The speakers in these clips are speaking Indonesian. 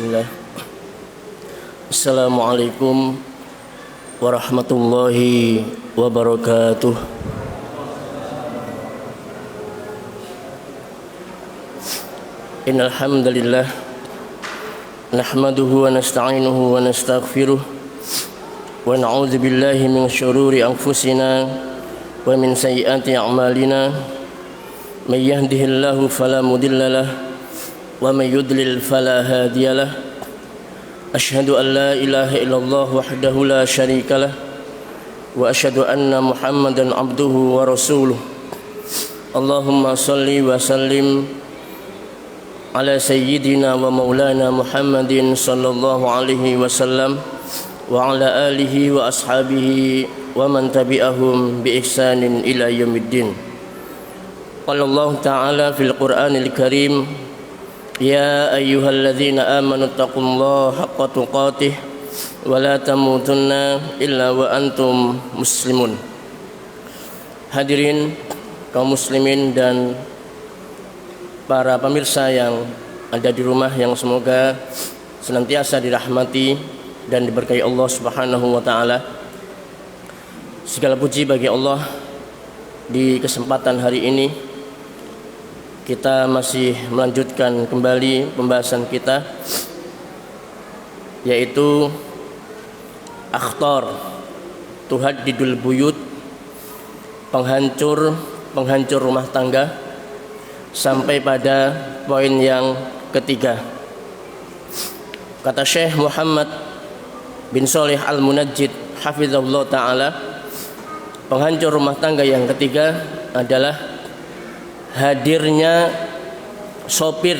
Bismillah. Assalamualaikum warahmatullahi wabarakatuh. Innal hamdalillah nahmaduhu wa nasta'inuhu wa nastaghfiruh wa na'udzu billahi min syururi anfusina wa min sayyiati a'malina. May yahdihillahu fala mudilla lahu wa may yudlil fala hadiya lahu. Asyhadu an la ilaha illallah wahdahu la syarika lah wa asyhadu anna Muhammadan abduhu wa rasuluh. Allahumma shalli wa sallim ala sayyidina wa maulana Muhammadin sallallahu alaihi wasallam wa ala alihi wa ashabihi wa man tabi'ahum bi ihsanin ila yaumiddin. Qala Allah ta'ala fil Qur'anil Karim, ya ayyuhalladzina amanu taqullaha haqqa tuqatih wa la tamutunna illa wa antum muslimun. Hadirin kaum muslimin dan para pemirsa yang ada di rumah yang semoga senantiasa dirahmati dan diberkahi Allah Subhanahu wa taala. Segala puji bagi Allah, di kesempatan hari ini kita masih melanjutkan kembali pembahasan kita, yaitu akhtar tuhaddidul buyut, penghancur rumah tangga, sampai pada poin yang ketiga. Kata Syekh Muhammad bin Shalih Al-Munajjid hafizahullah ta'ala, penghancur rumah tangga yang ketiga adalah hadirnya sopir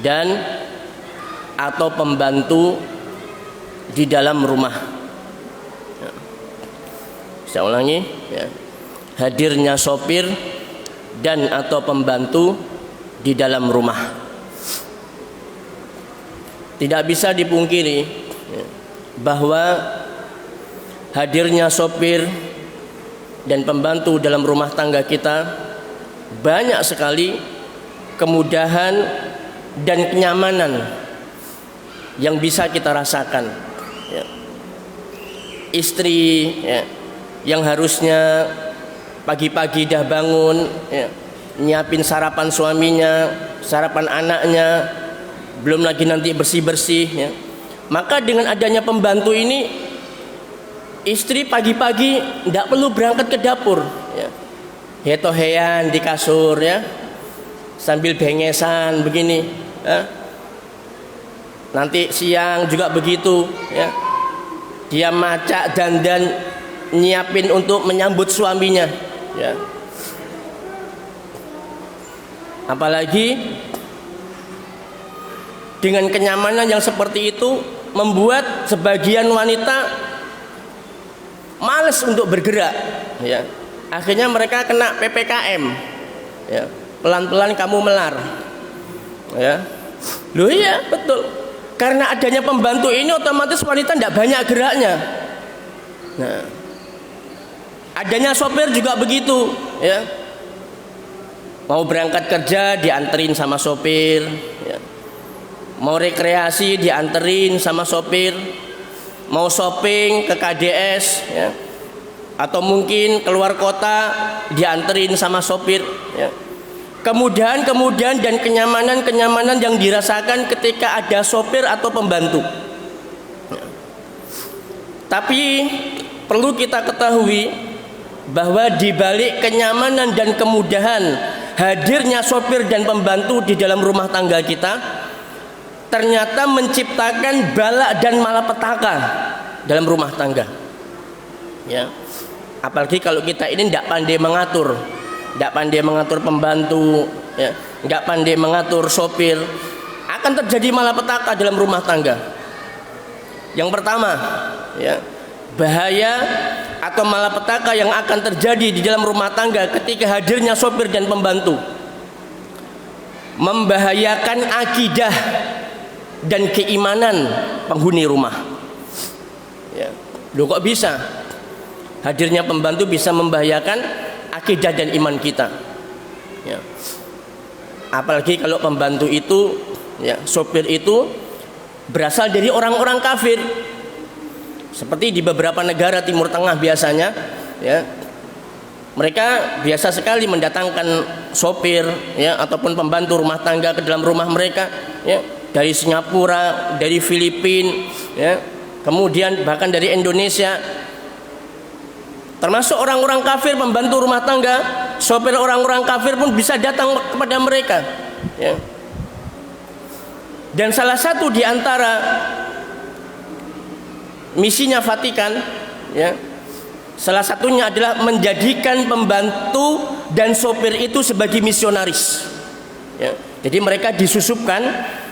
dan atau pembantu di dalam rumah. Saya ulangi, hadirnya sopir dan atau pembantu di dalam rumah. Tidak bisa dipungkiri bahwa hadirnya sopir dan pembantu dalam rumah tangga kita banyak sekali kemudahan dan kenyamanan yang bisa kita rasakan. Istri yang harusnya pagi-pagi dah bangun, nyiapin sarapan suaminya, sarapan anaknya, belum lagi nanti bersih-bersih, maka dengan adanya pembantu ini, istri pagi-pagi tidak perlu berangkat ke dapur, hetohean di kasur, sambil bengesan begini, nanti siang juga begitu, dia macak dandan nyiapin untuk menyambut suaminya. Apalagi dengan kenyamanan yang seperti itu membuat sebagian wanita malas untuk bergerak. Akhirnya mereka kena PPKM. Pelan-pelan kamu melar. Loh iya betul. Karena adanya pembantu ini otomatis wanita tidak banyak geraknya. Nah, adanya sopir juga begitu, mau berangkat kerja dianterin sama sopir, mau rekreasi dianterin sama sopir, mau shopping ke KDS, atau mungkin keluar kota dianterin sama sopir. Kemudahan dan kenyamanan yang dirasakan ketika ada sopir atau pembantu. Tapi perlu kita ketahui bahwa di balik kenyamanan dan kemudahan hadirnya sopir dan pembantu di dalam rumah tangga kita, ternyata menciptakan bala dan malapetaka dalam rumah tangga. Apalagi kalau kita ini tidak pandai mengatur pembantu, tidak pandai mengatur sopir, akan terjadi malapetaka dalam rumah tangga. Yang pertama, bahaya atau malapetaka yang akan terjadi di dalam rumah tangga ketika hadirnya sopir dan pembantu, membahayakan akidah dan keimanan penghuni rumah. Loh kok bisa? Hadirnya pembantu bisa membahayakan akidah dan iman kita. Apalagi kalau pembantu itu ya, sopir itu berasal dari orang-orang kafir. Seperti di beberapa negara Timur Tengah biasanya, ya, mereka biasa sekali mendatangkan sopir, ya, ataupun pembantu rumah tangga ke dalam rumah mereka, ya, dari Singapura, dari Filipina, ya, kemudian bahkan dari Indonesia. Termasuk orang-orang kafir, pembantu rumah tangga, sopir orang-orang kafir pun bisa datang kepada mereka, ya. Dan salah satu di antara misinya Vatikan, ya, salah satunya adalah menjadikan pembantu dan sopir itu sebagai misionaris, ya. Jadi mereka disusupkan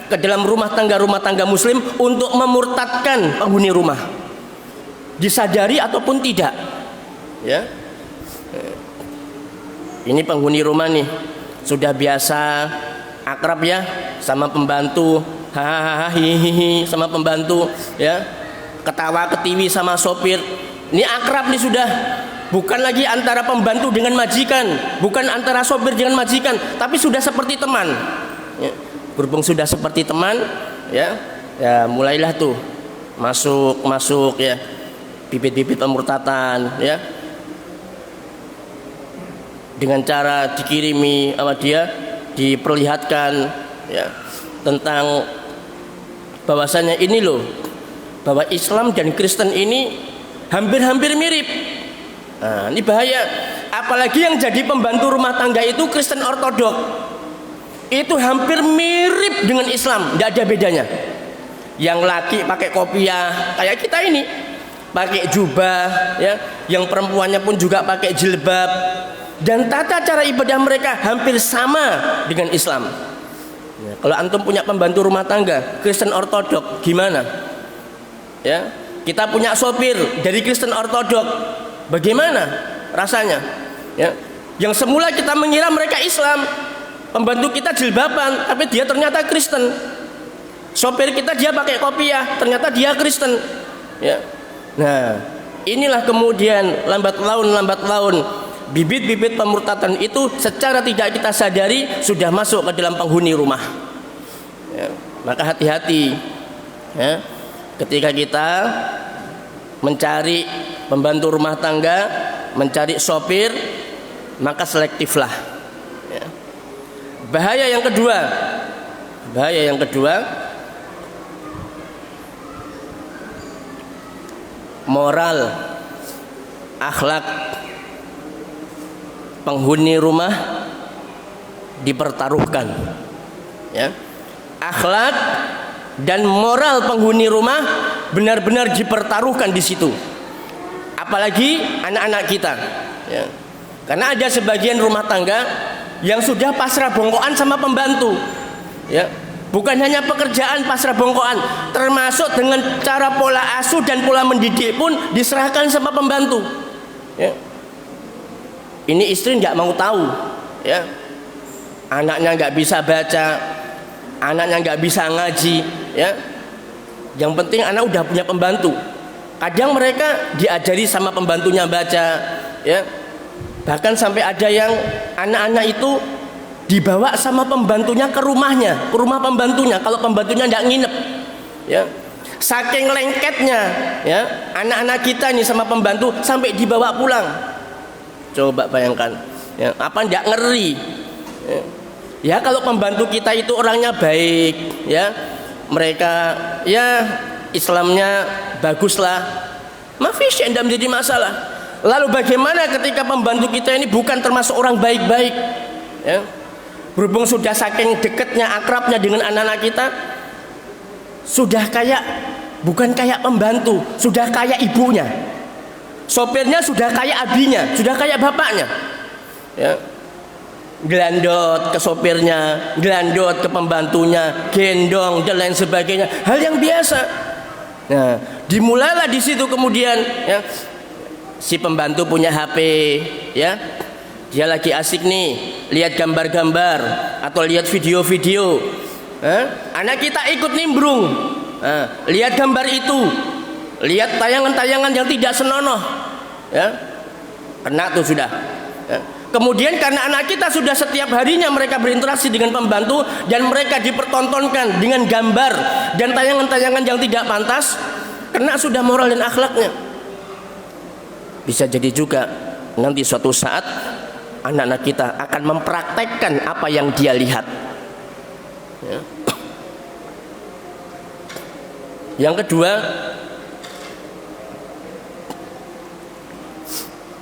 ke dalam rumah tangga Muslim untuk memurtadkan penghuni rumah, disadari ataupun tidak, ya. Ini penghuni rumah nih sudah biasa akrab, ya, sama pembantu, hahaha hihihi sama pembantu, ya, ketawa ketiwi sama sopir. Ini akrab nih sudah, bukan lagi antara pembantu dengan majikan, bukan antara sopir dengan majikan, tapi sudah seperti teman, ya. Berhubung sudah seperti teman, ya, ya mulailah tuh masuk, ya, bibit-bibit pemurtatan, ya, dengan cara dikirimi sama dia, diperlihatkan, ya, tentang bahwasanya ini loh, bahwa Islam dan Kristen ini hampir-hampir mirip. Nah, ini bahaya. Apalagi yang jadi pembantu rumah tangga itu Kristen Ortodok, itu hampir mirip dengan Islam, tidak ada bedanya. Yang laki pakai kopiah kayak kita ini, pakai jubah, ya. Yang perempuannya pun juga pakai jilbab, dan tata cara ibadah mereka hampir sama dengan Islam. Ya, kalau antum punya pembantu rumah tangga Kristen Ortodok, gimana? Ya, kita punya sopir dari Kristen Ortodok, bagaimana rasanya? Ya, yang semula kita mengira mereka Islam, pembantu kita jilbaban, tapi dia ternyata Kristen. Sopir kita dia pakai kopiah, ternyata dia Kristen. Ya, nah inilah kemudian lambat laun bibit-bibit pemurtatan itu secara tidak kita sadari sudah masuk ke dalam penghuni rumah, ya. Maka hati-hati, ya, ketika kita mencari pembantu rumah tangga, mencari sopir, maka selektiflah, ya. Bahaya yang kedua, moral, akhlak penghuni rumah dipertaruhkan, ya. Akhlak dan moral penghuni rumah benar-benar dipertaruhkan di situ, apalagi anak-anak kita, ya. Karena ada sebagian rumah tangga yang sudah pasrah bongkoan sama pembantu, ya. Bukan hanya pekerjaan pasrah bongkoan, termasuk dengan cara pola asuh dan pola mendidik pun diserahkan sama pembantu, ya. Ini istri nggak mau tahu, ya. Anaknya nggak bisa baca, anaknya nggak bisa ngaji, ya. Yang penting anak udah punya pembantu. Kadang mereka diajari sama pembantunya baca, ya. Bahkan sampai ada yang anak-anak itu dibawa sama pembantunya ke rumahnya, ke rumah pembantunya, kalau pembantunya nggak nginep, ya. Saking lengketnya, ya, anak-anak kita nih sama pembantu sampai dibawa pulang. Coba bayangkan, ya, apa nggak ngeri, ya. Ya kalau pembantu kita itu orangnya baik, ya, mereka ya Islamnya baguslah, mafis tidak menjadi masalah. Lalu bagaimana ketika pembantu kita ini bukan termasuk orang baik-baik, ya? Berhubung sudah saking dekatnya, akrabnya dengan anak-anak kita, sudah kayak, bukan kayak pembantu, sudah kayak ibunya. Sopirnya sudah kayak abinya, sudah kayak bapaknya, ya. Gelandot ke sopirnya, gelandot ke pembantunya, gendong dan lain sebagainya, hal yang biasa. Nah, dimulailah di situ kemudian, ya, si pembantu punya HP, ya. Dia lagi asik nih, lihat gambar-gambar atau lihat video-video. Anak kita ikut nimbrung, lihat gambar itu, lihat tayangan-tayangan yang tidak senonoh, ya. Kena tuh sudah, ya. Kemudian karena anak kita sudah setiap harinya mereka berinteraksi dengan pembantu dan mereka dipertontonkan dengan gambar dan tayangan-tayangan yang tidak pantas, kena sudah moral dan akhlaknya. Bisa jadi juga nanti suatu saat anak-anak kita akan mempraktekkan apa yang dia lihat. Ya. Yang kedua,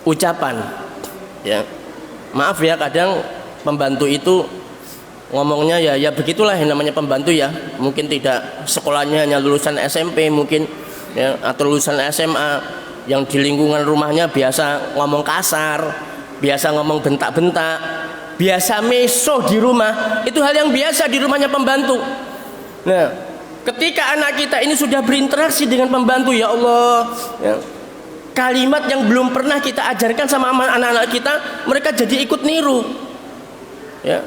ucapan. Ya. Maaf ya, kadang pembantu itu ngomongnya ya begitulah yang namanya pembantu ya. Mungkin tidak sekolahnya hanya lulusan SMP mungkin ya, atau lulusan SMA, yang di lingkungan rumahnya biasa ngomong kasar, biasa ngomong bentak-bentak, biasa meso di rumah. Itu hal yang biasa di rumahnya pembantu. Nah, ketika anak kita ini sudah berinteraksi dengan pembantu, ya Allah ya, kalimat yang belum pernah kita ajarkan sama anak-anak kita, mereka jadi ikut niru ya,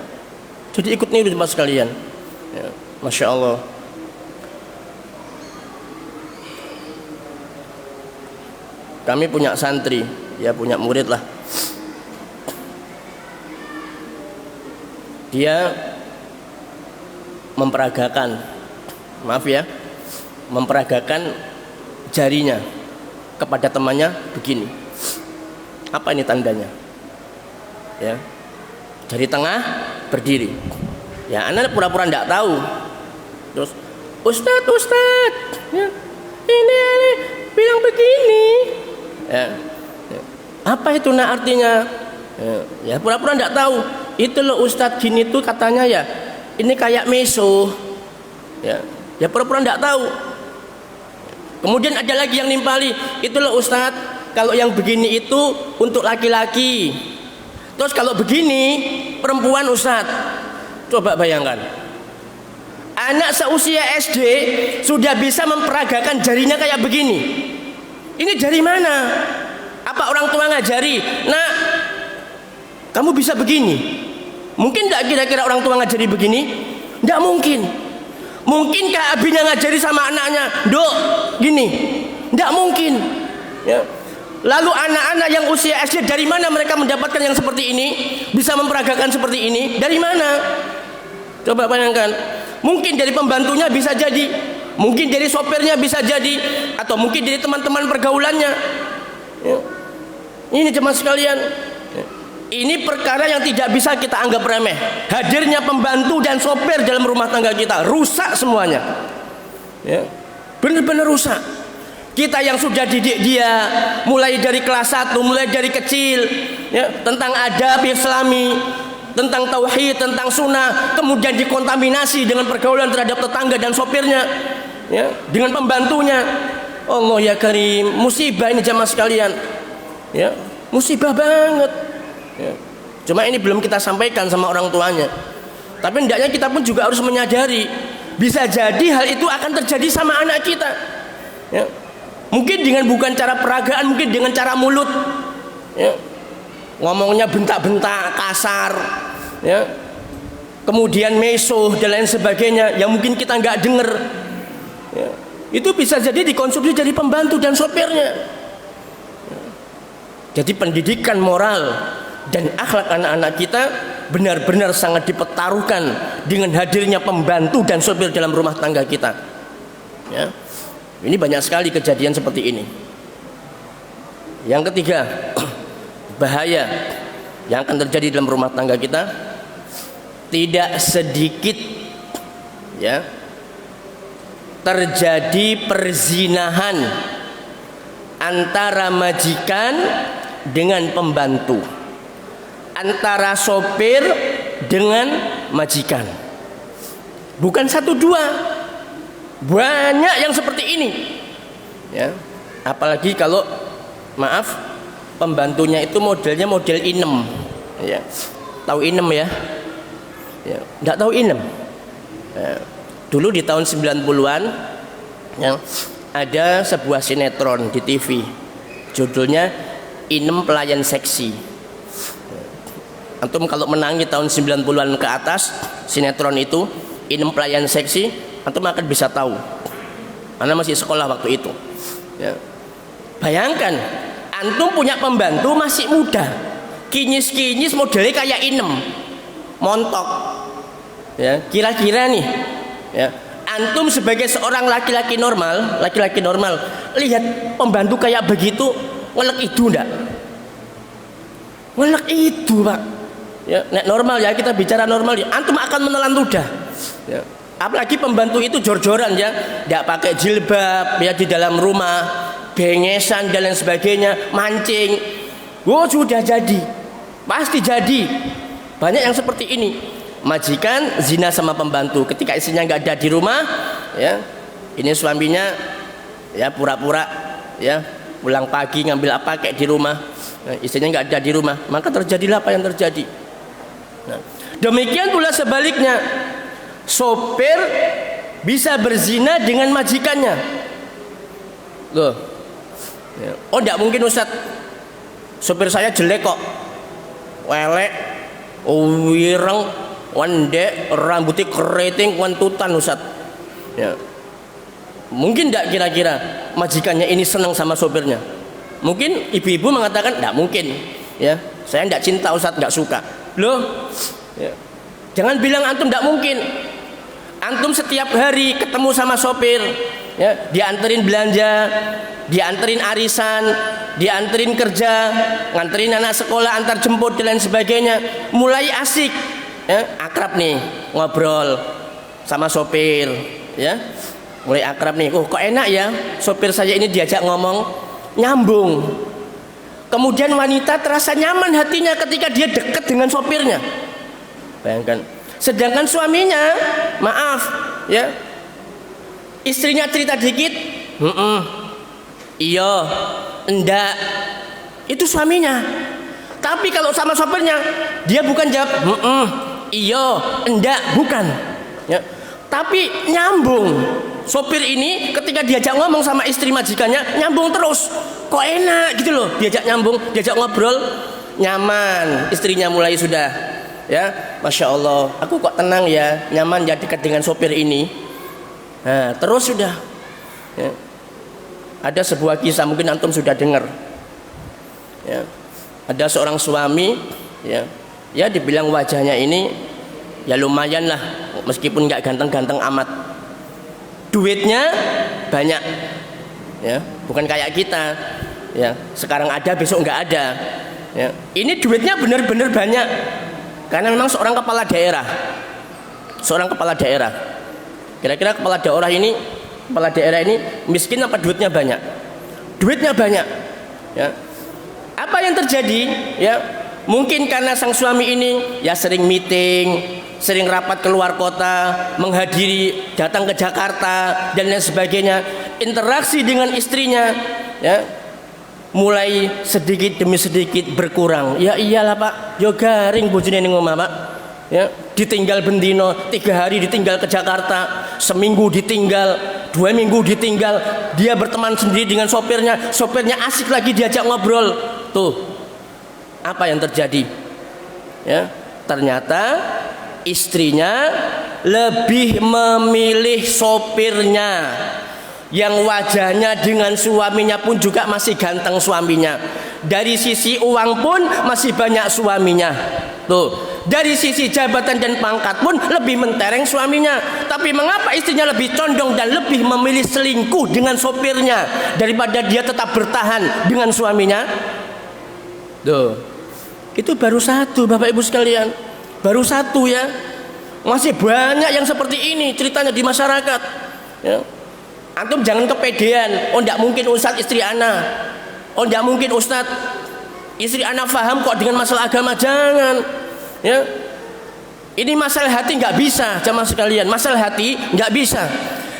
jadi ikut niru teman sekalian ya. Masya Allah. Kami punya santri ya, punya murid lah, dia memperagakan, maaf ya, memperagakan jarinya kepada temannya begini. Apa ini tandanya? Ya, jari tengah berdiri. Ya, anak pura-pura tidak tahu. Terus, Ustadz, ya, ini bilang begini. Ya, ya. Apa itu nak artinya? Ya, pura-pura tidak tahu. Itu loh Ustadz, gini tuh katanya ya. Ini kayak meso. Ya pura-pura tidak tahu. Kemudian ada lagi yang nimpali, itu loh Ustadz, kalau yang begini itu untuk laki-laki, terus kalau begini perempuan Ustadz. Coba bayangkan, anak seusia SD sudah bisa memperagakan jarinya kayak begini. Ini dari mana? Apa orang tua ngajari? Nah, kamu bisa begini. Mungkin tidak kira-kira orang tua ngajari begini? Tidak mungkin. Mungkinkah abinya ngajari sama anaknya, Dok, gini? Tidak mungkin ya. Lalu anak-anak yang usia SD, dari mana mereka mendapatkan yang seperti ini? Bisa memperagakan seperti ini? Dari mana? Coba bayangkan. Mungkin dari pembantunya bisa jadi, mungkin dari sopirnya bisa jadi, atau mungkin dari teman-teman pergaulannya ya. Ini jemaah sekalian, ini perkara yang tidak bisa kita anggap remeh. Hadirnya pembantu dan sopir dalam rumah tangga kita rusak semuanya ya. Benar-benar rusak. Kita yang sudah didik dia mulai dari kelas 1, mulai dari kecil ya, tentang adab islami, tentang tauhid, tentang sunnah, kemudian dikontaminasi dengan pergaulan terhadap tetangga dan sopirnya ya, dengan pembantunya. Allah ya Karim, musibah ini jamaah sekalian ya, musibah banget ya. Cuma ini belum kita sampaikan sama orang tuanya. Tapi hendaknya kita pun juga harus menyadari, bisa jadi hal itu akan terjadi sama anak kita ya. Mungkin dengan bukan cara peragaan, mungkin dengan cara mulut ya. Ngomongnya bentak-bentak, kasar ya. Kemudian meso dan lain sebagainya yang mungkin kita nggak dengar ya. Itu bisa jadi dikonsumsi dari pembantu dan sopirnya ya. Jadi pendidikan moral dan akhlak anak-anak kita benar-benar sangat dipertaruhkan dengan hadirnya pembantu dan sopir dalam rumah tangga kita ya. Ini banyak sekali kejadian seperti ini. Yang ketiga, bahaya yang akan terjadi dalam rumah tangga kita, tidak sedikit ya terjadi perzinahan antara majikan dengan pembantu, antara sopir dengan majikan. Bukan satu dua, banyak yang seperti ini ya. Apalagi kalau maaf pembantunya itu modelnya model inem ya. Tahu inem ya? Ya, enggak tahu inem ya. Dulu di tahun 90-an ya, ada sebuah sinetron di TV, judulnya Inem Pelayan Seksi. Antum kalau menangi tahun 90-an ke atas sinetron itu Inem Pelayan Seksi, antum akan bisa tahu. Karena masih sekolah waktu itu ya. Bayangkan antum punya pembantu masih muda, kinyis-kinyis modelnya kayak inem, montok. Ya, kira-kira nih, ya, antum sebagai seorang laki-laki normal, lihat pembantu kayak begitu, ngelek itu enggak? Ngelek itu, Pak. Ya, nek normal ya, kita bicara normal ya, antum akan menelan ludah. Ya. Apalagi pembantu itu jor-joran ya, enggak pakai jilbab ya di dalam rumah, bengesan dan lain sebagainya, mancing. Oh, sudah jadi. Pasti jadi. Banyak yang seperti ini. Majikan zina sama pembantu ketika istrinya nggak ada di rumah, ya ini suaminya ya pura-pura ya pulang pagi ngambil apa kayak di rumah, nah, istrinya nggak ada di rumah, maka terjadilah apa yang terjadi. Nah, demikian pula sebaliknya, sopir bisa berzina dengan majikannya. Loh, ya. Oh nggak mungkin Ustaz, sopir saya jelek kok, welek, wireng, wandek, rambutnya keriting, wantutan Ustaz. Ya. Mungkin tidak kira-kira majikannya ini senang sama sopirnya? Mungkin ibu-ibu mengatakan tidak mungkin. Ya, saya tidak cinta Ustaz, tidak suka. Loh, ya. Jangan bilang antum tidak mungkin. Antum setiap hari ketemu sama sopir, ya, dianterin belanja, dianterin arisan, dianterin kerja, nganterin anak sekolah, antar jemput dan lain sebagainya, mulai asik. Ya, akrab nih ngobrol sama sopir, ya mulai akrab nih. Oh kok enak ya sopir saya ini diajak ngomong, nyambung. Kemudian wanita terasa nyaman hatinya ketika dia dekat dengan sopirnya. Bayangkan. Sedangkan suaminya, maaf ya, istrinya cerita dikit, iya, enggak, itu suaminya. Tapi kalau sama sopirnya, dia bukan jawab iya, enggak, bukan. Ya. Tapi nyambung. Sopir ini ketika diajak ngomong sama istri majikannya, nyambung terus. Kok enak gitu loh, diajak nyambung, diajak ngobrol, nyaman. Istrinya mulai sudah, ya, masya Allah, aku kok tenang ya, nyaman ya dekat dengan sopir ini. Nah, terus sudah. Ya. Ada sebuah kisah mungkin antum sudah dengar. Ya. Ada seorang suami, ya dibilang wajahnya ini ya lumayan lah, meskipun nggak ganteng-ganteng amat, duitnya banyak, ya bukan kayak kita, ya sekarang ada besok nggak ada, ya ini duitnya benar-benar banyak, karena memang seorang kepala daerah. Kira-kira kepala daerah ini miskin apa duitnya banyak? Duitnya banyak, ya. Apa yang terjadi? Ya, mungkin karena sang suami ini ya sering meeting, sering rapat keluar kota, menghadiri, datang ke Jakarta dan lain sebagainya. Interaksi dengan istrinya, ya, mulai sedikit demi sedikit berkurang. Ya iyalah Pak, yo garing bojone ning omah Pak. Ya, ditinggal bendino, 3 hari ditinggal ke Jakarta, seminggu ditinggal, 2 minggu ditinggal, dia berteman sendiri dengan sopirnya, sopirnya asik lagi diajak ngobrol. Tuh, apa yang terjadi? Ya, ternyata istrinya lebih memilih sopirnya, yang wajahnya dengan suaminya pun juga masih ganteng suaminya. Dari sisi uang pun masih banyak suaminya. Tuh. Dari sisi jabatan dan pangkat pun lebih mentereng suaminya. Tapi mengapa istrinya lebih condong dan lebih memilih selingkuh dengan sopirnya daripada dia tetap bertahan dengan suaminya? Tuh. Itu baru satu, Bapak Ibu sekalian. Baru satu ya. Masih banyak yang seperti ini ceritanya di masyarakat. Ya. Antum jangan kepedean. Oh, enggak mungkin Ustadz istri ana. Oh, enggak mungkin Ustadz istri ana paham kok dengan masalah agama. Jangan. Ya, ini masalah hati nggak bisa, jamaah sekalian. Masalah hati nggak bisa.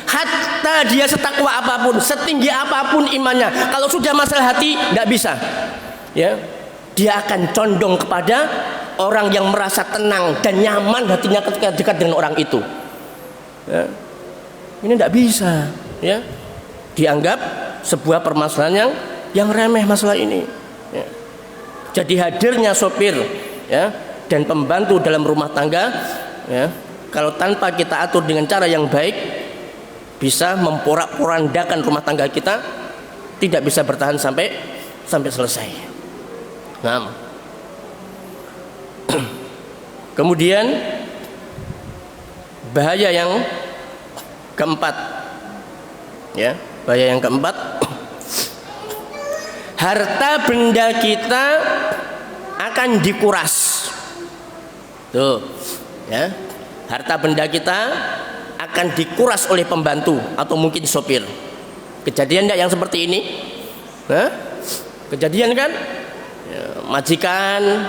Hatta dia setakwa apapun, setinggi apapun imannya, kalau sudah masalah hati nggak bisa. Ya, dia akan condong kepada orang yang merasa tenang dan nyaman hatinya ketika dekat dengan orang itu. Ya, ini nggak bisa. Ya, dianggap sebuah permasalahan yang remeh masalah ini. Ya. Jadi hadirnya sopir, ya, dan pembantu dalam rumah tangga, ya, kalau tanpa kita atur dengan cara yang baik, bisa memporak-porandakan rumah tangga kita, tidak bisa bertahan sampai selesai. Nah, Kemudian bahaya yang keempat, ya, bahaya yang keempat, harta benda kita akan dikuras. Tuh, ya, harta benda kita akan dikuras oleh pembantu atau mungkin sopir. Kejadian enggak yang seperti ini? Hah? Kejadian kan? Ya, majikan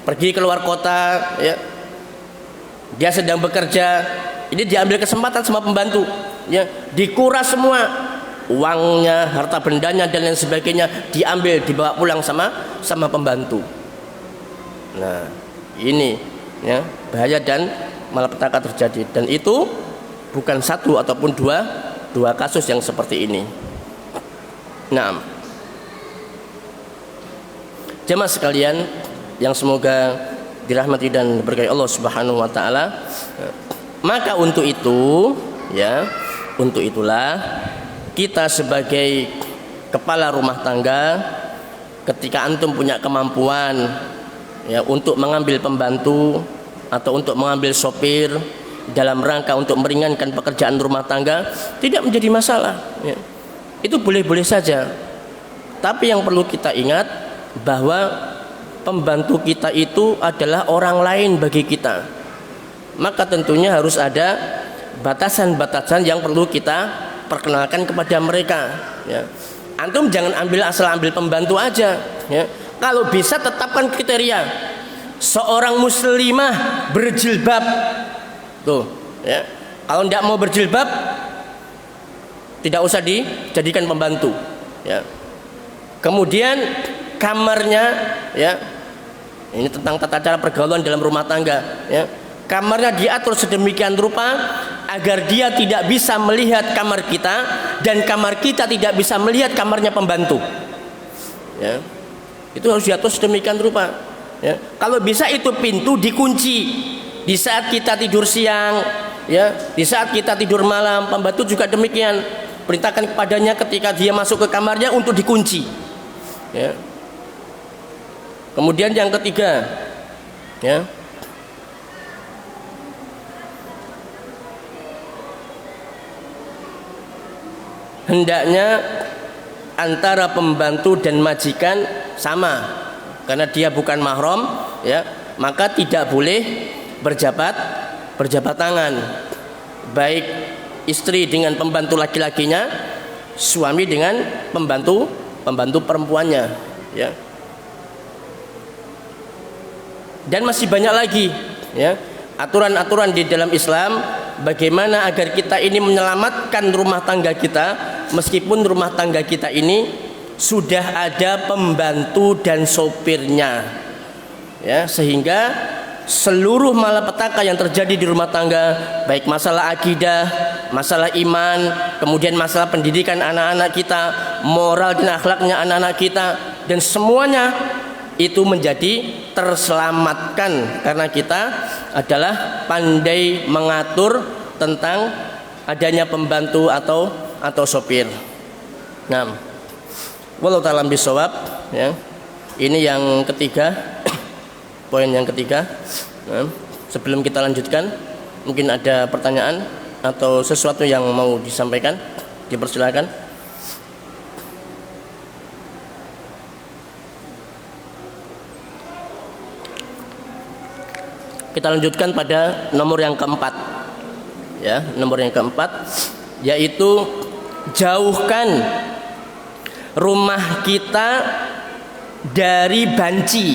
pergi keluar kota, ya, dia sedang bekerja, ini diambil kesempatan sama pembantu, ya, dikuras semua uangnya, harta bendanya dan lain sebagainya, diambil, dibawa pulang sama pembantu. Nah, ini, ya, bahaya dan malapetaka terjadi, dan itu bukan satu ataupun dua kasus yang seperti ini. Nah, jemaah sekalian yang semoga dirahmati dan diberkahi Allah Subhanahu wa taala, maka untuk itu, ya, untuk itulah kita sebagai kepala rumah tangga, ketika antum punya kemampuan, ya, untuk mengambil pembantu atau untuk mengambil sopir dalam rangka untuk meringankan pekerjaan rumah tangga, tidak menjadi masalah, ya. Itu boleh-boleh saja. Tapi yang perlu kita ingat bahwa pembantu kita itu adalah orang lain bagi kita. Maka tentunya harus ada batasan-batasan yang perlu kita perkenalkan kepada mereka, ya. Antum jangan asal ambil pembantu aja, ya. Kalau bisa tetapkan kriteria seorang muslimah berjilbab. Tuh, ya. Kalau tidak mau berjilbab, tidak usah dijadikan pembantu, ya. Kemudian kamarnya, ya, ini tentang tata cara pergaulan dalam rumah tangga, ya. Kamarnya diatur sedemikian rupa agar dia tidak bisa melihat kamar kita dan kamar kita tidak bisa melihat kamarnya pembantu, ya. Itu harus diatur sedemikian rupa, ya. Kalau bisa itu pintu dikunci di saat kita tidur siang, ya, di saat kita tidur malam. Pembantu juga demikian, perintahkan kepadanya ketika dia masuk ke kamarnya untuk dikunci, ya. Kemudian yang ketiga, ya, hendaknya antara pembantu dan majikan sama, karena dia bukan mahram, ya, maka tidak boleh berjabat tangan, baik istri dengan pembantu laki-lakinya, suami dengan pembantu perempuannya, ya. Dan masih banyak lagi, ya, aturan-aturan di dalam Islam bagaimana agar kita ini menyelamatkan rumah tangga kita meskipun rumah tangga kita ini sudah ada pembantu dan sopirnya, ya, sehingga seluruh malapetaka yang terjadi di rumah tangga, baik masalah akidah, masalah iman, kemudian masalah pendidikan anak-anak kita, moral dan akhlaknya anak-anak kita, dan semuanya itu menjadi terselamatkan karena kita adalah pandai mengatur tentang adanya pembantu atau sopir. Nah, wallahu ta'ala bisawab, ya. Ini yang ketiga. Poin yang ketiga. Nah, sebelum kita lanjutkan, mungkin ada pertanyaan atau sesuatu yang mau disampaikan, dipersilakan. Kita lanjutkan pada nomor yang keempat, ya, nomor yang keempat, yaitu jauhkan rumah kita dari banci.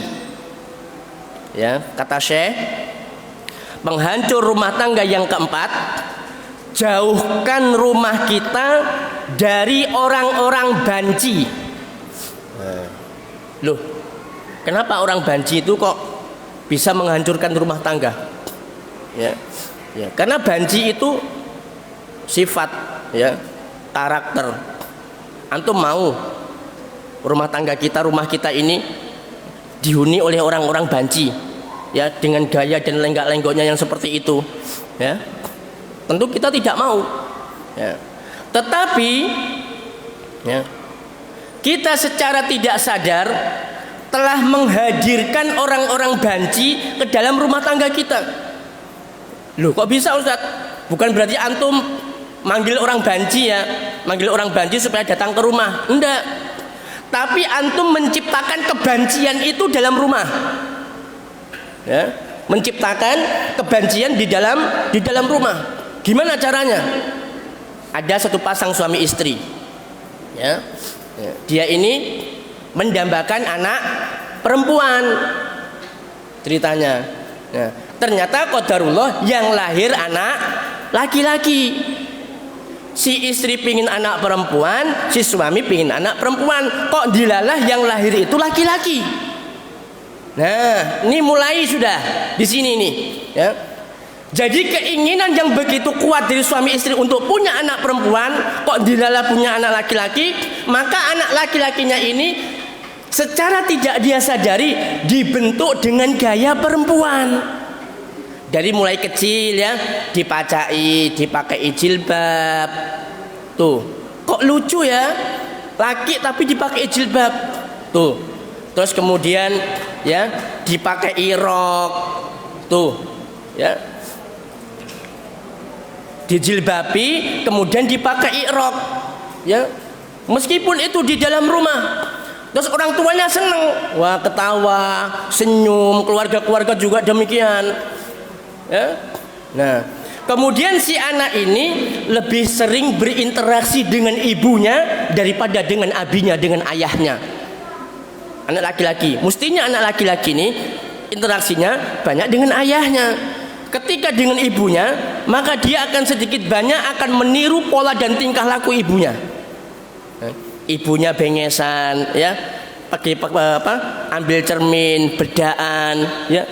Ya, kata Syekh, penghancur rumah tangga yang keempat, jauhkan rumah kita dari orang-orang banci. Loh, kenapa orang banci itu kok bisa menghancurkan rumah tangga? Ya, ya, karena banci itu sifat, ya, karakter. Antum mau rumah tangga kita, rumah kita ini dihuni oleh orang-orang banci, ya, dengan gaya dan lenggak-lenggoknya yang seperti itu, ya, tentu kita tidak mau, ya. Tetapi, ya, kita secara tidak sadar telah menghadirkan orang-orang banci ke dalam rumah tangga kita. Loh, kok bisa Ustaz? Bukan berarti antum manggil orang banci ya, manggil orang banci supaya datang ke rumah. Enggak. Tapi antum menciptakan kebencian itu dalam rumah. Ya, menciptakan kebencian di dalam rumah. Gimana caranya? Ada satu pasang suami istri. Ya. Dia ini mendambakan anak perempuan ceritanya. Nah, ternyata qadarullah yang lahir anak laki-laki. Si istri pingin anak perempuan, si suami pingin anak perempuan. Kok dilalah yang lahir itu laki-laki? Nah, ini mulai sudah di sini nih. Ya. Jadi keinginan yang begitu kuat dari suami istri untuk punya anak perempuan, kok dilalah punya anak laki-laki, maka anak laki-lakinya ini secara tidak dia sadari dibentuk dengan gaya perempuan. Dari mulai kecil ya, dipacai, dipakai jilbab. Tuh, kok lucu ya? Laki tapi dipakai jilbab. Tuh. Terus kemudian ya, dipakai rok. Tuh, ya. Dijilbabi, kemudian dipakai rok. Ya. Meskipun itu di dalam rumah. Terus orang tuanya seneng, wah ketawa, senyum, keluarga-keluarga juga demikian. Ya. Nah, kemudian si anak ini lebih sering berinteraksi dengan ibunya daripada dengan abinya, dengan ayahnya. Anak laki-laki, mestinya anak laki-laki ini interaksinya banyak dengan ayahnya. Ketika dengan ibunya, maka dia akan sedikit banyak akan meniru pola dan tingkah laku ibunya. Ibunya bengesan, ya, pakai apa? Ambil cermin, bedaan, ya.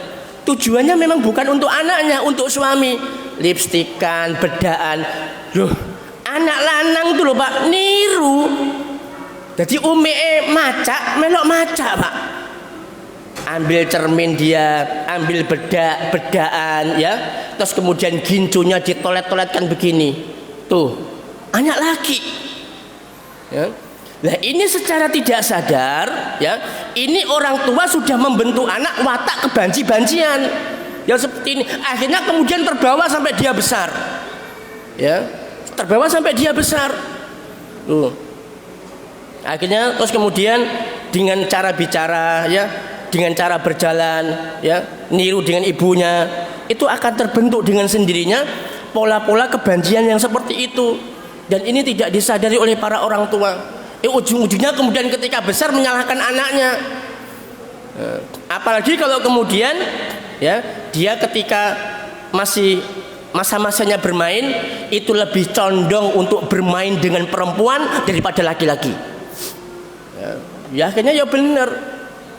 Tujuannya memang bukan untuk anaknya, untuk suami. Lipstikan, bedaan. Loh, anak lanang tuh loh Pak, niru. Jadi umee maca, melok maca Pak. Ambil cermin dia, ambil bedaan, ya. Terus kemudian gincunya ditolet-toletkan begini. Tuh, anak laki. Ya. Nah ini secara tidak sadar, ya, ini orang tua sudah membentuk anak watak kebanci-bancian yang seperti ini. Akhirnya kemudian terbawa sampai dia besar, ya, terbawa sampai dia besar. Akhirnya terus kemudian dengan cara bicara, ya, dengan cara berjalan, ya, niru dengan ibunya, itu akan terbentuk dengan sendirinya pola-pola kebencian yang seperti itu. Dan ini tidak disadari oleh para orang tua. Ujung-ujungnya kemudian ketika besar menyalahkan anaknya. Apalagi kalau kemudian ya dia ketika masih masa-masanya bermain itu lebih condong untuk bermain dengan perempuan daripada laki-laki. Ya akhirnya ya benar,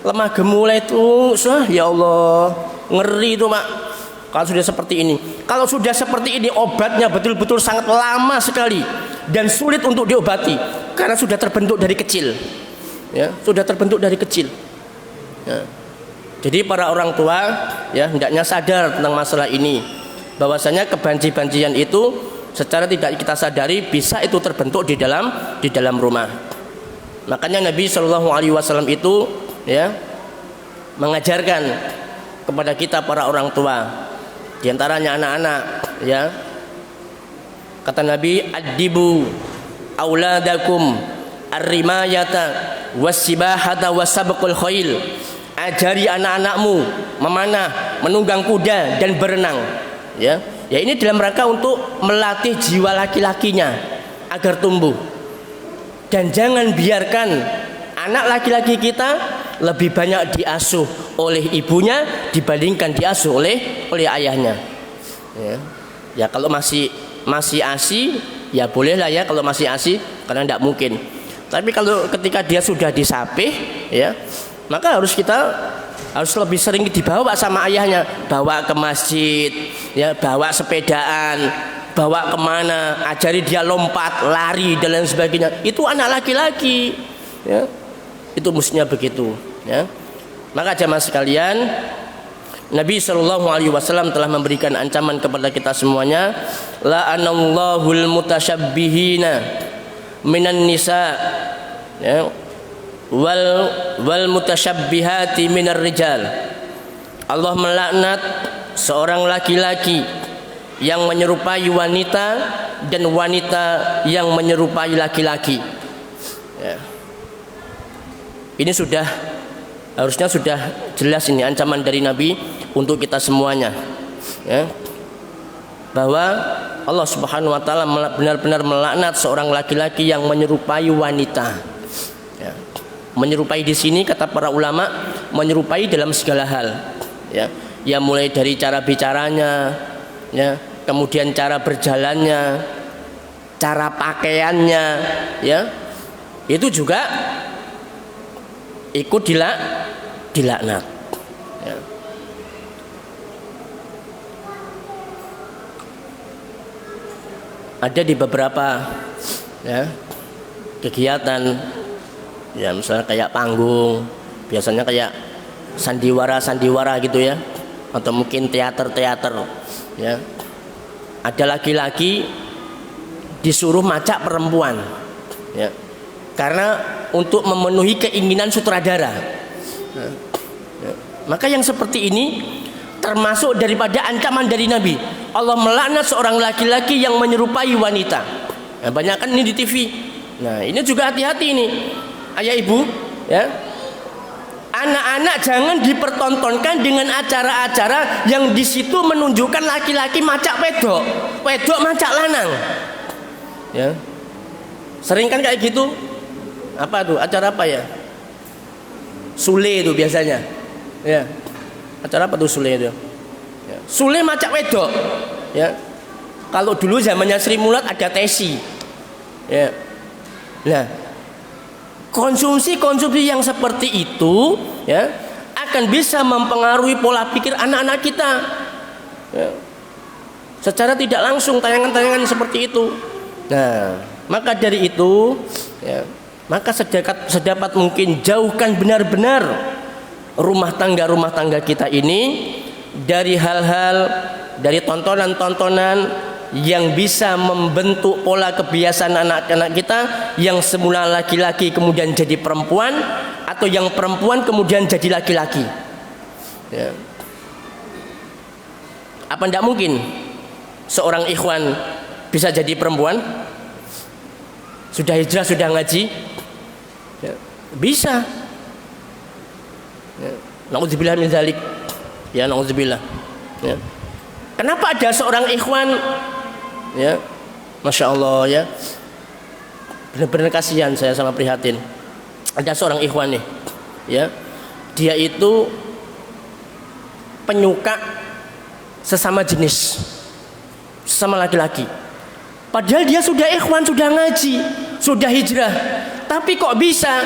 lemah gemulai itu, ya Allah, ngeri itu Pak. Kalau sudah seperti ini, kalau sudah seperti ini obatnya betul-betul sangat lama sekali dan sulit untuk diobati karena sudah terbentuk dari kecil, ya, sudah terbentuk dari kecil. Ya. Jadi para orang tua, ya, hendaknya sadar tentang masalah ini, bahwasanya kebanci-bancian itu secara tidak kita sadari bisa itu terbentuk di dalam rumah. Makanya Nabi Shallallahu Alaihi Wasallam itu, ya, mengajarkan kepada kita para orang tua. Di antaranya anak-anak, ya. Kata Nabi, "Adibu auladakum ar-rimayata was-sibahata was-sabqul khail." Ajari anak-anakmu memanah, menunggang kuda dan berenang, ya. Ya ini dalam rangka untuk melatih jiwa laki-lakinya agar tumbuh. Dan jangan biarkan anak laki-laki kita lebih banyak diasuh oleh ibunya dibandingkan diasuh oleh ayahnya. Ya kalau masih ASI ya bolehlah ya kalau masih ASI karena tidak mungkin. Tapi kalau ketika dia sudah disapih, ya, maka harus lebih sering dibawa sama ayahnya, bawa ke masjid, ya, bawa sepedaan, bawa kemana, ajari dia lompat, lari dan lain sebagainya. Itu anak laki-laki, ya. Itu mestinya begitu, ya. Maka jamaah sekalian, Nabi Shallallahu Alaihi Wasallam telah memberikan ancaman kepada kita semuanya, la'anallahul mutasyabbihina minan nisa, ya. wal mutasyabbihati minar rijal. Allah melaknat seorang laki-laki yang menyerupai wanita dan wanita yang menyerupai laki-laki. Ya. Ini harusnya sudah jelas ini ancaman dari Nabi untuk kita semuanya. Ya. Bahwa Allah Subhanahu wa taala benar-benar melaknat seorang laki-laki yang menyerupai wanita. Ya. Menyerupai di sini kata para ulama menyerupai dalam segala hal. Ya. Ya mulai dari cara bicaranya, ya, kemudian cara berjalannya, cara pakaiannya, ya, itu juga ikut dilaknat. Ya. Ada di beberapa ya kegiatan, ya misalnya kayak panggung, biasanya kayak sandiwara gitu ya, atau mungkin teater ya. Ada laki-laki disuruh macak perempuan, ya, karena untuk memenuhi keinginan sutradara. Ya. Maka yang seperti ini termasuk daripada ancaman dari Nabi. Allah melaknat seorang laki-laki yang menyerupai wanita. Nah, banyak kan ini di TV. Nah, ini juga hati-hati ini, ayah ibu, ya. Anak-anak jangan dipertontonkan dengan acara-acara yang di situ menunjukkan laki-laki macak wedok macak lanang. Ya. Sering kan kayak gitu. Apa tuh? Acara apa ya? Sule itu biasanya. Ya. Acara apa tuh Sule itu? Ya. Sule macak wedok. Ya. Kalau dulu zamannya Sri Mulat ada tesi. Ya. Nah, konsumsi yang seperti itu ya akan bisa mempengaruhi pola pikir anak-anak kita ya. Secara tidak langsung tayangan-tayangan seperti itu. Nah, maka dari itu ya, maka sedapat mungkin jauhkan benar-benar rumah tangga kita ini dari hal-hal, dari tontonan-tontonan yang bisa membentuk pola kebiasaan anak-anak kita yang semula laki-laki kemudian jadi perempuan, atau yang perempuan kemudian jadi laki-laki. Ya. Apa tidak mungkin seorang ikhwan bisa jadi perempuan? Sudah hijrah, sudah ngaji? Ya. Bisa. Ya. Na'udzubillah min dzalik. Ya, na'udzubillah. Ya. Kenapa ada seorang ikhwan, ya, masya Allah ya, benar-benar kasihan saya sama prihatin. Ada seorang ikhwan nih, ya, dia itu penyuka sesama jenis, sesama laki-laki. Padahal dia sudah ikhwan, sudah ngaji, sudah hijrah, tapi kok bisa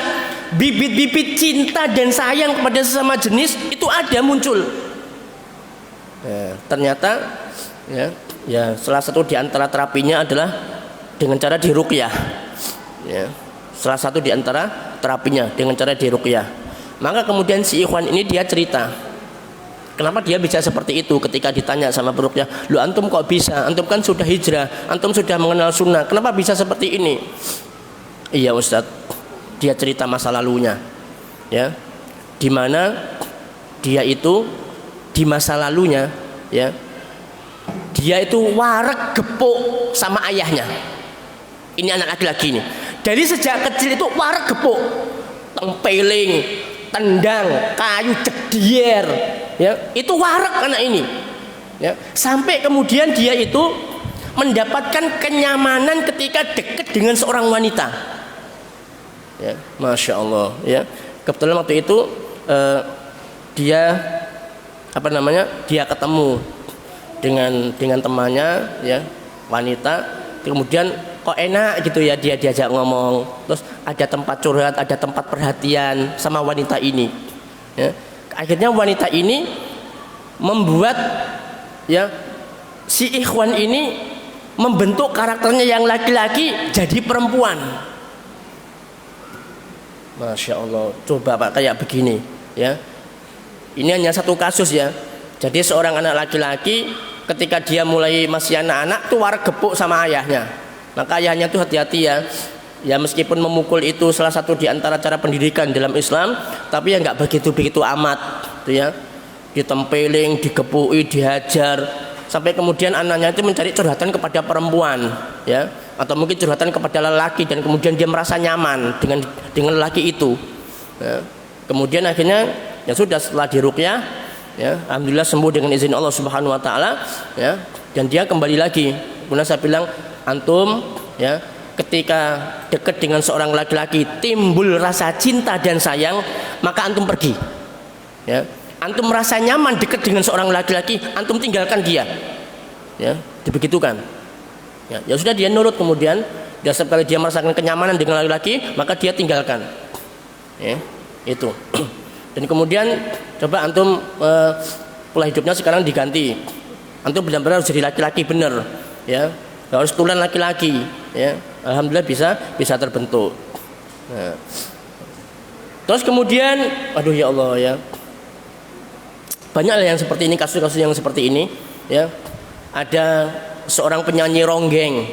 bibit-bibit cinta dan sayang kepada sesama jenis itu ada muncul. Ya, ternyata ya salah satu di antara terapinya adalah dengan cara diruqyah. Ya, salah satu di antara terapinya dengan cara diruqyah. Maka kemudian si ikhwan ini dia cerita, kenapa dia bisa seperti itu ketika ditanya sama peruqyah, "Lu antum kok bisa? Antum kan sudah hijrah, antum sudah mengenal sunnah. Kenapa bisa seperti ini?" Iya Ustadz, dia cerita masa lalunya. Ya. Di mana dia itu di masa lalunya, ya, dia itu warak gepuk sama ayahnya. Ini anak laki-laki ini. Dari sejak kecil itu warak gepuk, tempeling, tendang, kayu cedier, ya, itu warak anak ini. Ya, sampai kemudian dia itu mendapatkan kenyamanan ketika dekat dengan seorang wanita. Ya, masya Allah. Ya, kebetulan waktu itu dia dia ketemu dengan temannya, ya, wanita, kemudian kok enak gitu ya, dia diajak ngomong, terus ada tempat curhat, ada tempat perhatian sama wanita ini, ya. Akhirnya wanita ini membuat, ya, si ikhwan ini membentuk karakternya yang laki-laki jadi perempuan. Masya Allah, coba Pak kayak begini, ya. Ini hanya satu kasus ya. Jadi seorang anak laki-laki ketika dia mulai masih anak-anak tuh warak gepuk sama ayahnya. Maka ayahnya tuh hati-hati ya. Ya meskipun memukul itu salah satu di antara cara pendidikan dalam Islam, tapi ya nggak begitu amat, gitu ya. Ditempeling, digepui, dihajar, sampai kemudian anaknya itu mencari curhatan kepada perempuan, ya, atau mungkin curhatan kepada lelaki dan kemudian dia merasa nyaman dengan lelaki itu. Ya. Kemudian akhirnya ya sudah, setelah diruqyah, ya, alhamdulillah sembuh dengan izin Allah Subhanahu Wa Taala, ya, dan dia kembali lagi. Kemudian saya bilang, antum, ya, ketika dekat dengan seorang laki-laki timbul rasa cinta dan sayang, maka antum pergi, ya. Antum merasa nyaman dekat dengan seorang laki-laki, antum tinggalkan dia, ya, dibegitukan. Ya sudah, dia nurut. Kemudian dia sekali dia merasakan kenyamanan dengan laki-laki, maka dia tinggalkan, ya, itu. Dan kemudian coba antum pola hidupnya sekarang diganti, antum benar-benar harus jadi laki-laki benar, ya, harus tulen laki-laki, ya. Alhamdulillah bisa terbentuk. Nah. Terus kemudian, aduh ya Allah, ya, banyak yang seperti ini, kasus-kasus yang seperti ini, ya. Ada seorang penyanyi ronggeng,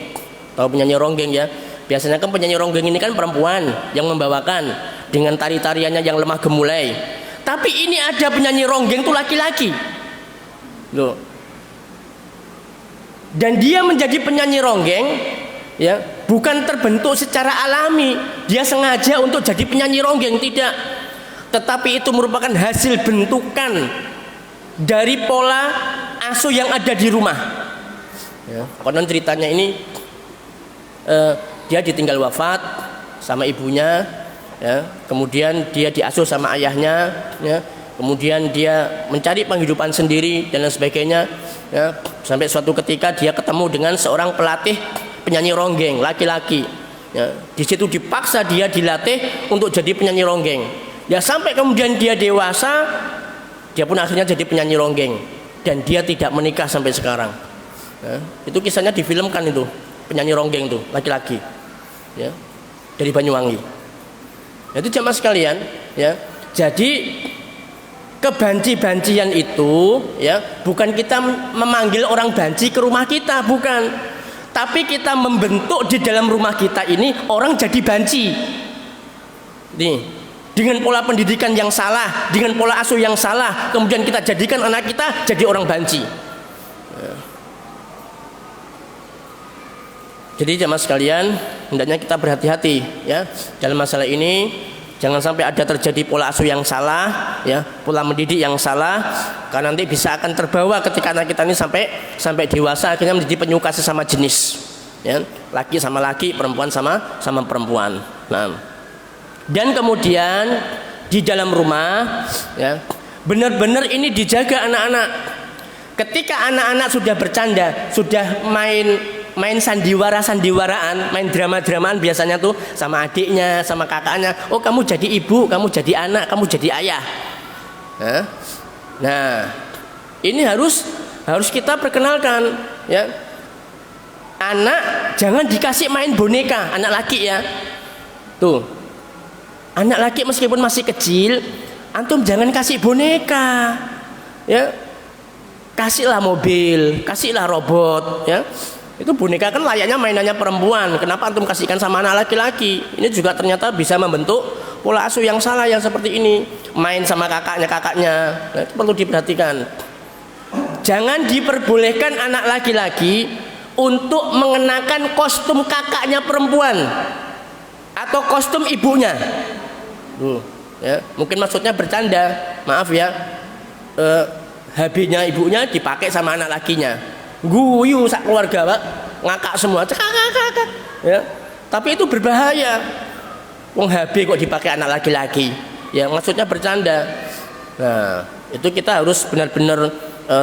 tahu penyanyi ronggeng, ya. Biasanya kan penyanyi ronggeng ini kan perempuan yang membawakan dengan tari-tariannya yang lemah gemulai. Tapi ini ada penyanyi ronggeng itu laki-laki, loh. Dan dia menjadi penyanyi ronggeng, ya, bukan terbentuk secara alami, dia sengaja untuk jadi penyanyi ronggeng, tidak. Tetapi itu merupakan hasil bentukan dari pola asuh yang ada di rumah. Ya, konon ceritanya ini dia ditinggal wafat sama ibunya, ya, kemudian dia diasuh sama ayahnya, ya, kemudian dia mencari penghidupan sendiri dan lain sebagainya, ya, sampai suatu ketika dia ketemu dengan seorang pelatih penyanyi ronggeng laki-laki, ya. Di situ dipaksa dia dilatih untuk jadi penyanyi ronggeng, ya, sampai kemudian dia dewasa, dia pun akhirnya jadi penyanyi ronggeng dan dia tidak menikah sampai sekarang, ya. Itu kisahnya difilmkan, itu penyanyi ronggeng itu laki-laki, ya, dari Banyuwangi. Itu jamaah sekalian, ya. Jadi kebanci-bancian itu, ya, bukan kita memanggil orang banci ke rumah kita, bukan. Tapi kita membentuk di dalam rumah kita ini orang jadi banci. Nih, dengan pola pendidikan yang salah, dengan pola asuh yang salah, kemudian kita jadikan anak kita jadi orang banci. Jadi jamaah sekalian, hendaknya kita berhati-hati, ya, dalam masalah ini. Jangan sampai ada terjadi pola asuh yang salah, ya, pola mendidik yang salah, karena nanti bisa akan terbawa ketika anak kita ini sampai dewasa akhirnya menjadi penyuka sesama jenis, ya, laki sama laki, perempuan sama perempuan. Nah, dan kemudian di dalam rumah, ya, benar-benar ini dijaga anak-anak. Ketika anak-anak sudah bercanda, sudah main sandiwaraan, main drama-dramaan biasanya tuh sama adiknya, sama kakaknya. Oh, kamu jadi ibu, kamu jadi anak, kamu jadi ayah. Nah, ini harus kita perkenalkan, ya. Anak jangan dikasih main boneka, anak laki, ya. Tuh, anak laki meskipun masih kecil, antum jangan kasih boneka, ya. Kasihlah mobil, kasihlah robot, ya. Itu boneka kan layaknya mainannya perempuan. Kenapa antum kasihkan sama anak laki-laki? Ini juga ternyata bisa membentuk pola asuh yang salah yang seperti ini. Main sama kakaknya. Nah, itu perlu diperhatikan. Jangan diperbolehkan anak laki-laki untuk mengenakan kostum kakaknya perempuan atau kostum ibunya. Ya, mungkin maksudnya bercanda. Maaf ya. HB-nya ibunya dipakai sama anak lakinya. Guyu sak keluarga, Pak, ngakak semua, cekak, ya. Tapi itu berbahaya. Wong HB kok dipakai anak laki-laki, ya, maksudnya bercanda. Nah, itu kita harus benar-benar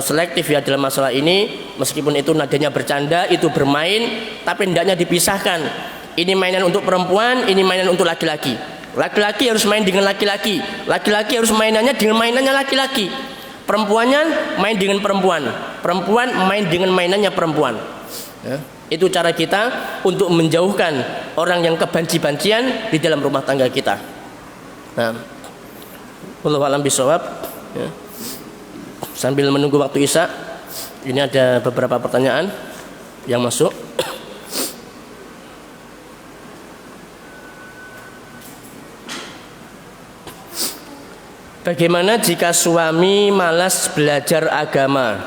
selektif, ya, dalam masalah ini. Meskipun itu nadanya bercanda, itu bermain, tapi hendaknya dipisahkan. Ini mainan untuk perempuan, ini mainan untuk laki-laki. Laki-laki harus main dengan laki-laki, laki-laki harus mainannya dengan mainannya laki-laki. Perempuannya main dengan perempuan, perempuan main dengan mainannya perempuan, ya. Itu cara kita untuk menjauhkan orang yang kebanci-bancian di dalam rumah tangga kita. Nah, wallahu a'lam bishawab, ya. Sambil menunggu waktu Isya, ini ada beberapa pertanyaan yang masuk. Bagaimana jika suami malas belajar agama?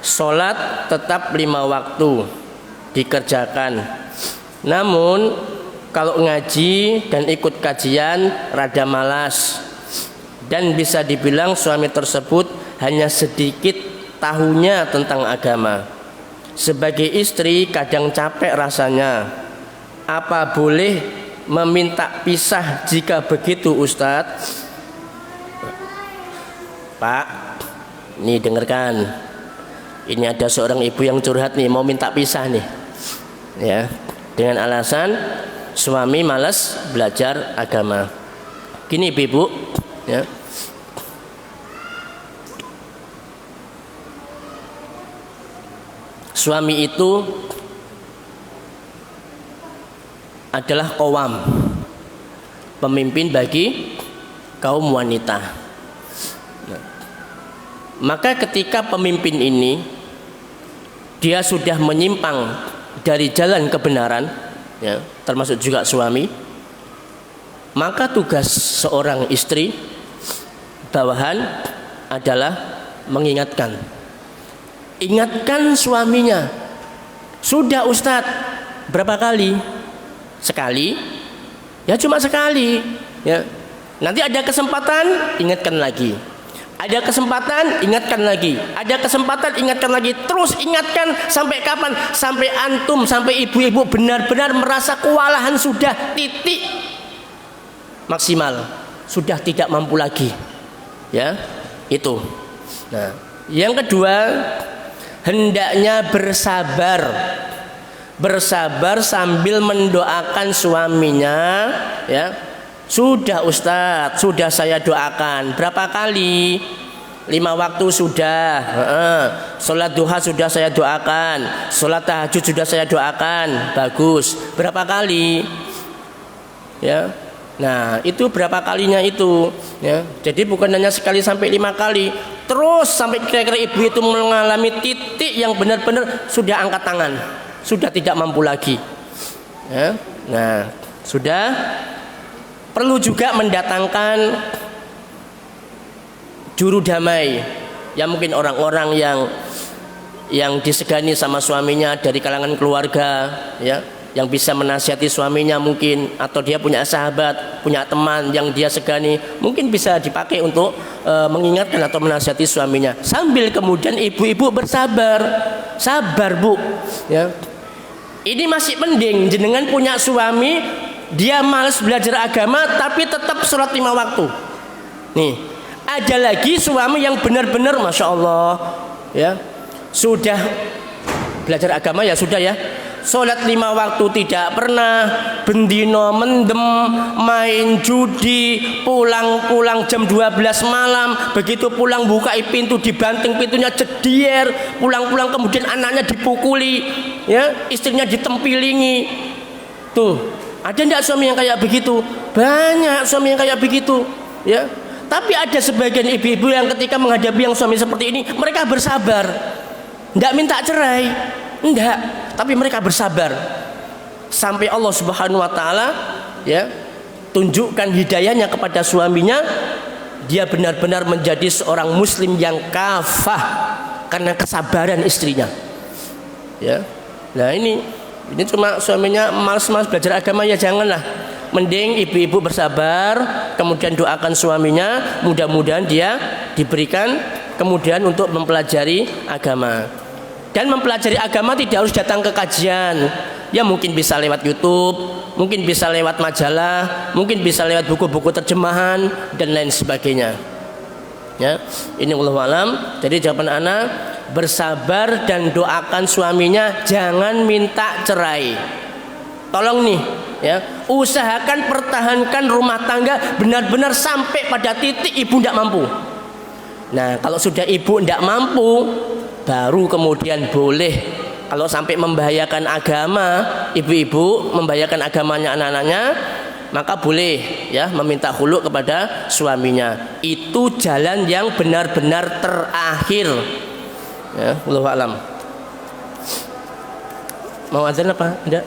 Sholat tetap 5 waktu dikerjakan, namun kalau ngaji dan ikut kajian rada malas, dan bisa dibilang suami tersebut hanya sedikit tahunya tentang agama. Sebagai istri kadang capek rasanya. Apa boleh meminta pisah jika begitu, Ustadz? Pak, nih dengarkan. Ini ada seorang ibu yang curhat nih, mau minta pisah nih, ya, dengan alasan suami malas belajar agama. Gini ibu, ya, suami itu adalah qawam, pemimpin bagi kaum wanita. Maka ketika pemimpin ini dia sudah menyimpang dari jalan kebenaran, ya, termasuk juga suami, maka tugas seorang istri bawahan adalah mengingatkan. Ingatkan suaminya. Sudah Ustadz, berapa kali? Sekali? Ya cuma sekali, ya. Nanti ada kesempatan, ingatkan lagi. Ada kesempatan, ingatkan lagi. Ada kesempatan, ingatkan lagi. Terus ingatkan sampai kapan? Sampai antum, sampai ibu-ibu benar-benar merasa kewalahan, sudah titik maksimal, sudah tidak mampu lagi. Ya, itu. Nah, yang kedua, hendaknya bersabar. Bersabar sambil mendoakan suaminya, ya. Sudah Ustadz, sudah saya doakan. Berapa kali? 5 waktu sudah. Sholat duha sudah saya doakan. Sholat tahajud sudah saya doakan. Bagus. Berapa kali? Ya. Nah, itu berapa kalinya itu? Ya. Jadi bukan hanya sekali sampai 5 kali. Terus sampai kira-kira ibu itu mengalami titik yang benar-benar sudah angkat tangan, sudah tidak mampu lagi. Ya. Nah, sudah. Perlu juga mendatangkan juru damai, ya mungkin orang-orang yang disegani sama suaminya dari kalangan keluarga, ya, yang bisa menasihati suaminya mungkin, atau dia punya sahabat, punya teman yang dia segani, mungkin bisa dipakai untuk mengingatkan atau menasihati suaminya. Sambil kemudian ibu-ibu bersabar, sabar Bu, ya. Ini masih mending jenengan punya suami dia malas belajar agama tapi tetap sholat 5 waktu. Nih, ada lagi suami yang benar-benar masya Allah, ya, sudah belajar agama, ya sudah, ya, sholat 5 waktu tidak pernah, bendino mendem, main judi, pulang jam 12 malam, begitu pulang buka pintu dibanting pintunya jedier, pulang kemudian anaknya dipukuli, ya, istrinya ditempilingi. Tuh, ada enggak suami yang kayak begitu? Banyak suami yang kayak begitu, ya. Tapi ada sebagian ibu-ibu yang ketika menghadapi yang suami seperti ini, mereka bersabar. Enggak minta cerai, enggak, tapi mereka bersabar. Sampai Allah Subhanahu wa taala, ya, tunjukkan hidayahnya kepada suaminya, dia benar-benar menjadi seorang muslim yang kafah karena kesabaran istrinya. Ya. Nah, ini cuma suaminya malas belajar agama, ya janganlah. Mending ibu-ibu bersabar, kemudian doakan suaminya, mudah-mudahan dia diberikan kemudian untuk mempelajari agama. Dan mempelajari agama tidak harus datang ke kajian, ya mungkin bisa lewat YouTube, mungkin bisa lewat majalah, mungkin bisa lewat buku-buku terjemahan dan lain sebagainya. Ya, ini wallahu alam. Jadi jawaban ana, bersabar dan doakan suaminya, jangan minta cerai. Tolong nih, ya, usahakan pertahankan rumah tangga benar-benar sampai pada titik ibu tidak mampu. Nah, kalau sudah ibu tidak mampu, baru kemudian boleh, kalau sampai membahayakan agama ibu-ibu, membahayakan agamanya anak-anaknya, maka boleh, ya, meminta khulu kepada suaminya. Itu jalan yang benar-benar terakhir. Ya, wallahu alam. Mau azan apa? Enggak.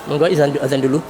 Monggo azan dulu.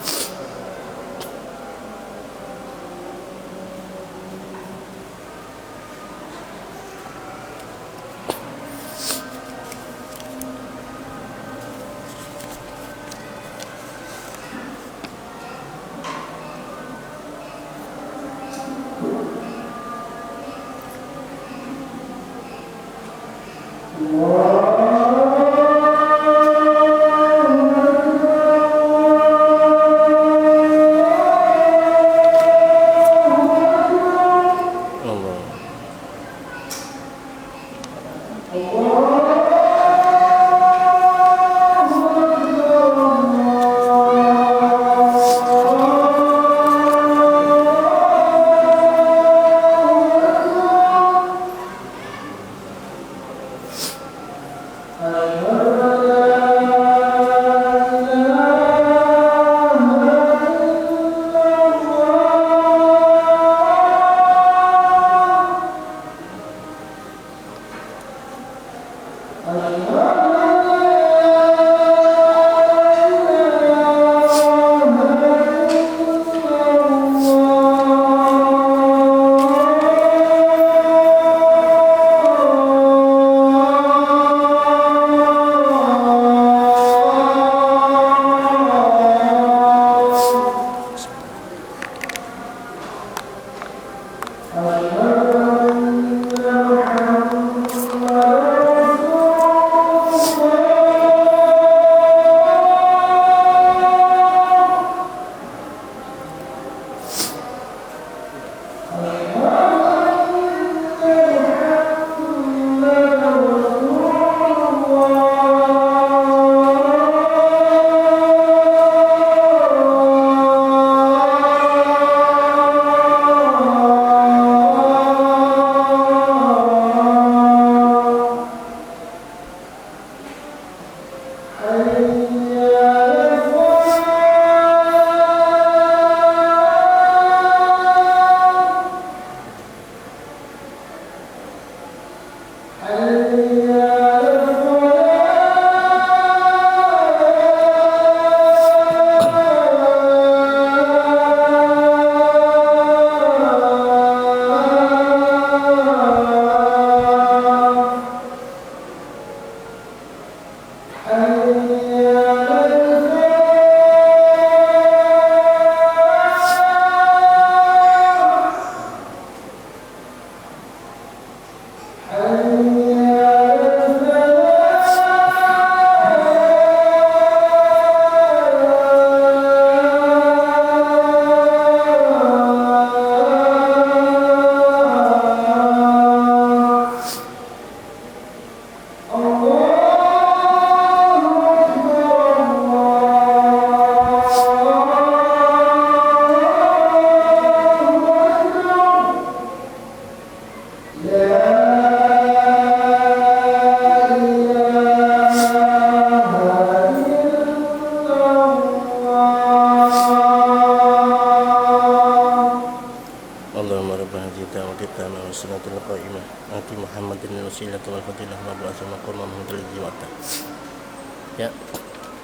Ya.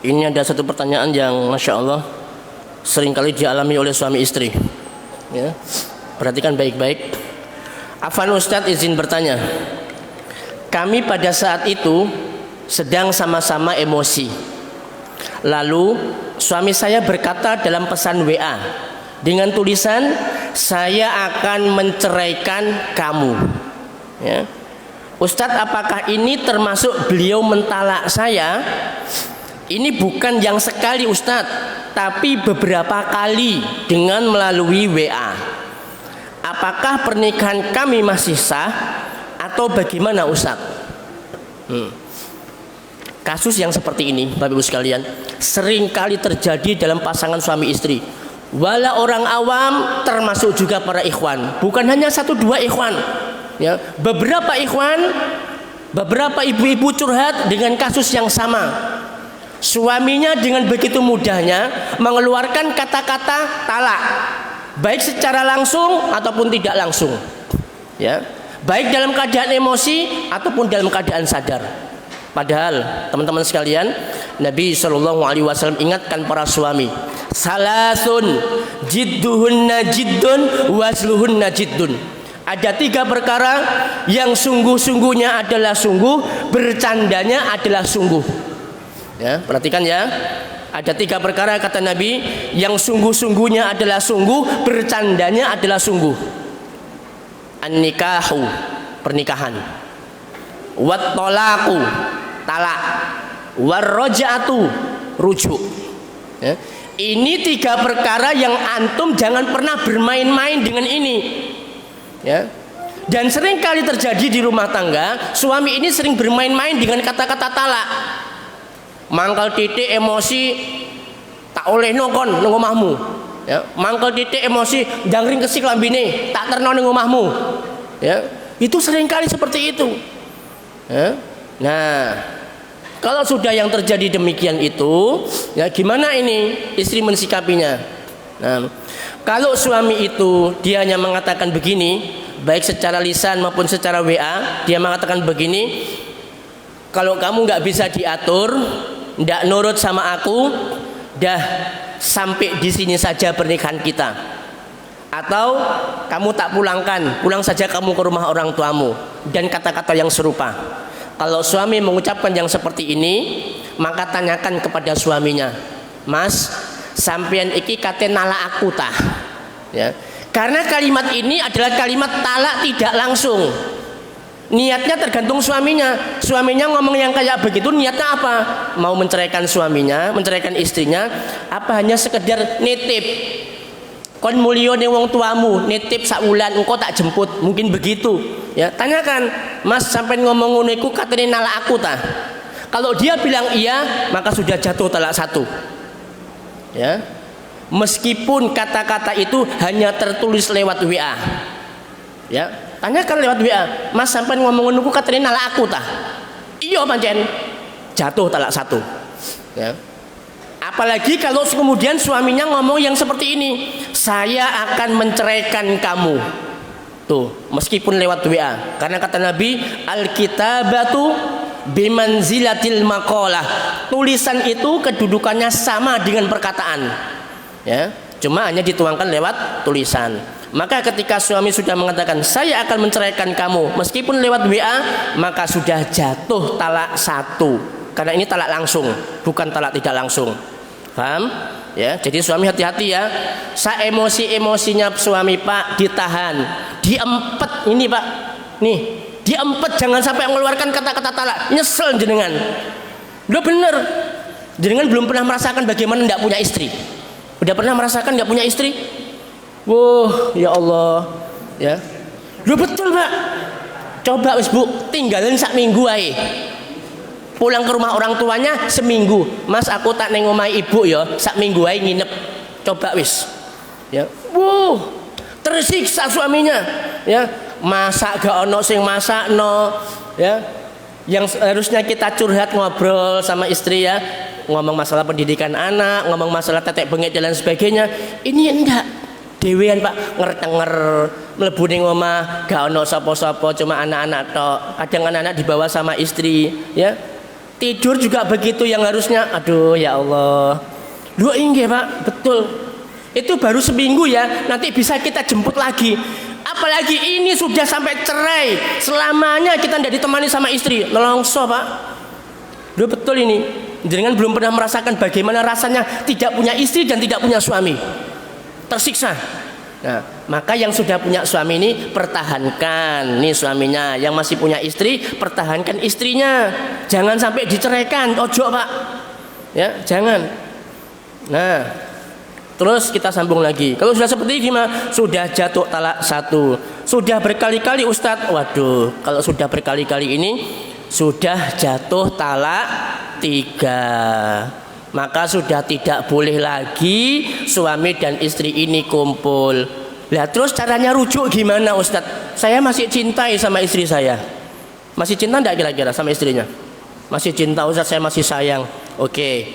Ini ada satu pertanyaan yang Masya Allah seringkali dialami oleh suami istri. Ya. Perhatikan baik-baik. Afwan Ustadz izin bertanya. Kami pada saat itu sedang sama-sama emosi. Lalu suami saya berkata dalam pesan WA dengan tulisan, saya akan menceraikan kamu. Ya. Ustadz, apakah ini termasuk beliau mentalak saya? Ini bukan yang sekali Ustadz, tapi beberapa kali dengan melalui WA. Apakah pernikahan kami masih sah atau bagaimana Ustadz? Kasus yang seperti ini Bapak Ibu sekalian sering kali terjadi dalam pasangan suami istri. Wala orang awam termasuk juga para ikhwan. Bukan hanya satu dua ikhwan, ya, beberapa ikhwan, beberapa ibu-ibu curhat dengan kasus yang sama. Suaminya dengan begitu mudahnya mengeluarkan kata-kata talak, baik secara langsung ataupun tidak langsung, ya, baik dalam keadaan emosi ataupun dalam keadaan sadar. Padahal teman-teman sekalian, Nabi SAW ingatkan para suami, salasun jidduhunna jiddun wasluhunna jiddun. Ada 3 perkara yang sungguh-sungguhnya adalah sungguh, bercandanya adalah sungguh. Ya, perhatikan ya. Ada 3 perkara kata Nabi yang sungguh-sungguhnya adalah sungguh, bercandanya adalah sungguh. An-nikahu, pernikahan. wat tolaku talak, war roja'atu rujuk. Ya. Ini 3 perkara yang antum jangan pernah bermain-main dengan ini. Ya. Dan sering kali terjadi di rumah tangga, suami ini sering bermain-main dengan kata-kata talak. Mangkal titik emosi tak oleh nongkon nang omahmu. Ya, mangkal titik emosi jangring kesik lambine tak terno nang omahmu. Ya, itu sering kali seperti itu. Ya. Nah, kalau sudah yang terjadi demikian itu, ya gimana ini istri mensikapinya? Nah, kalau suami itu dia hanya mengatakan begini, baik secara lisan maupun secara WA, dia mengatakan begini, kalau kamu nggak bisa diatur, nggak nurut sama aku, dah sampai di sini saja pernikahan kita. Atau kamu tak pulangkan, pulang saja kamu ke rumah orang tuamu, dan kata-kata yang serupa. Kalau suami mengucapkan yang seperti ini, maka tanyakan kepada suaminya, Mas, sampean iki kate nala aku tah? Ya. Karena kalimat ini adalah kalimat talak tidak langsung. Niatnya tergantung suaminya. Suaminya ngomong yang kayak begitu niatnya apa? Mau menceraikan suaminya, menceraikan istrinya, apa hanya sekedar nitip? Kon mulio ning wong tuamu, nitip sak wulan engko tak jemput, mungkin begitu. Ya, tanyakan, Mas sampean ngomong ngono iku katene nalak aku ta? Kalau dia bilang iya, maka sudah jatuh talak 1. Ya. Meskipun kata-kata itu hanya tertulis lewat WA. Ya, tanyakan lewat WA, Mas sampean ngomong ngono iku katene nalak aku ta? Iya pancen. Jatuh talak 1. Ya. Apalagi kalau kemudian suaminya ngomong yang seperti ini, saya akan menceraikan kamu. Tuh, meskipun lewat WA. Karena kata Nabi, al-kitabatu bimanzilatil maqalah. Tulisan itu kedudukannya sama dengan perkataan. Ya, cuma hanya dituangkan lewat tulisan. Maka ketika suami sudah mengatakan saya akan menceraikan kamu meskipun lewat WA, maka sudah jatuh talak 1. Karena ini talak langsung, bukan talak tidak langsung. Paham? Ya, jadi suami hati-hati ya. Emosi-emosinya suami Pak ditahan, diempet ini Pak. Nih, diempet jangan sampai mengeluarkan kata-kata talak. Nyesel jenengan. Lo bener. Jenengan belum pernah merasakan bagaimana tidak punya istri. Udah pernah merasakan tidak punya istri? Wah, ya Allah. Ya. Lo betul Pak. Coba wis Bu, tinggalin sak minggu ae. Pulang ke rumah orang tuanya seminggu. Mas aku tak neng omah ibu ya, sak minggu aja nginep. Coba wis. Ya. Wow, tersiksa suaminya. Ya, masak gak ono sing masakno. Ya. Yang harusnya kita curhat ngobrol sama istri ya, ngomong masalah pendidikan anak, ngomong masalah tetek bengek dan sebagainya. Ini enggak. Dewean Pak ngertenger mlebu ning omah gak ono sapa-sapa, cuma anak-anak tok. Kadang anak-anak dibawa sama istri, ya. Tidur juga begitu yang harusnya, aduh ya Allah. Lu inggih Pak, betul. Itu baru seminggu ya, nanti bisa kita jemput lagi. Apalagi ini sudah sampai cerai, selamanya kita tidak ditemani sama istri. Nelongso Pak. Lu betul ini. Jangan belum pernah merasakan bagaimana rasanya tidak punya istri dan tidak punya suami. Tersiksa. Nah, maka yang sudah punya suami ini pertahankan nih suaminya. Yang masih punya istri, pertahankan istrinya. Jangan sampai diceraikan. Ojo Pak. Ya, jangan. Nah, terus kita sambung lagi. Kalau sudah seperti ini gimana? Sudah jatuh talak 1. Sudah berkali-kali Ustadz. Waduh, kalau sudah berkali-kali ini sudah jatuh talak 3. Maka sudah tidak boleh lagi suami dan istri ini kumpul. Lah terus caranya rujuk gimana Ustadz? Saya masih cintai sama istri saya. Masih cinta enggak kira-kira sama istrinya? Masih cinta Ustadz, saya masih sayang. Oke.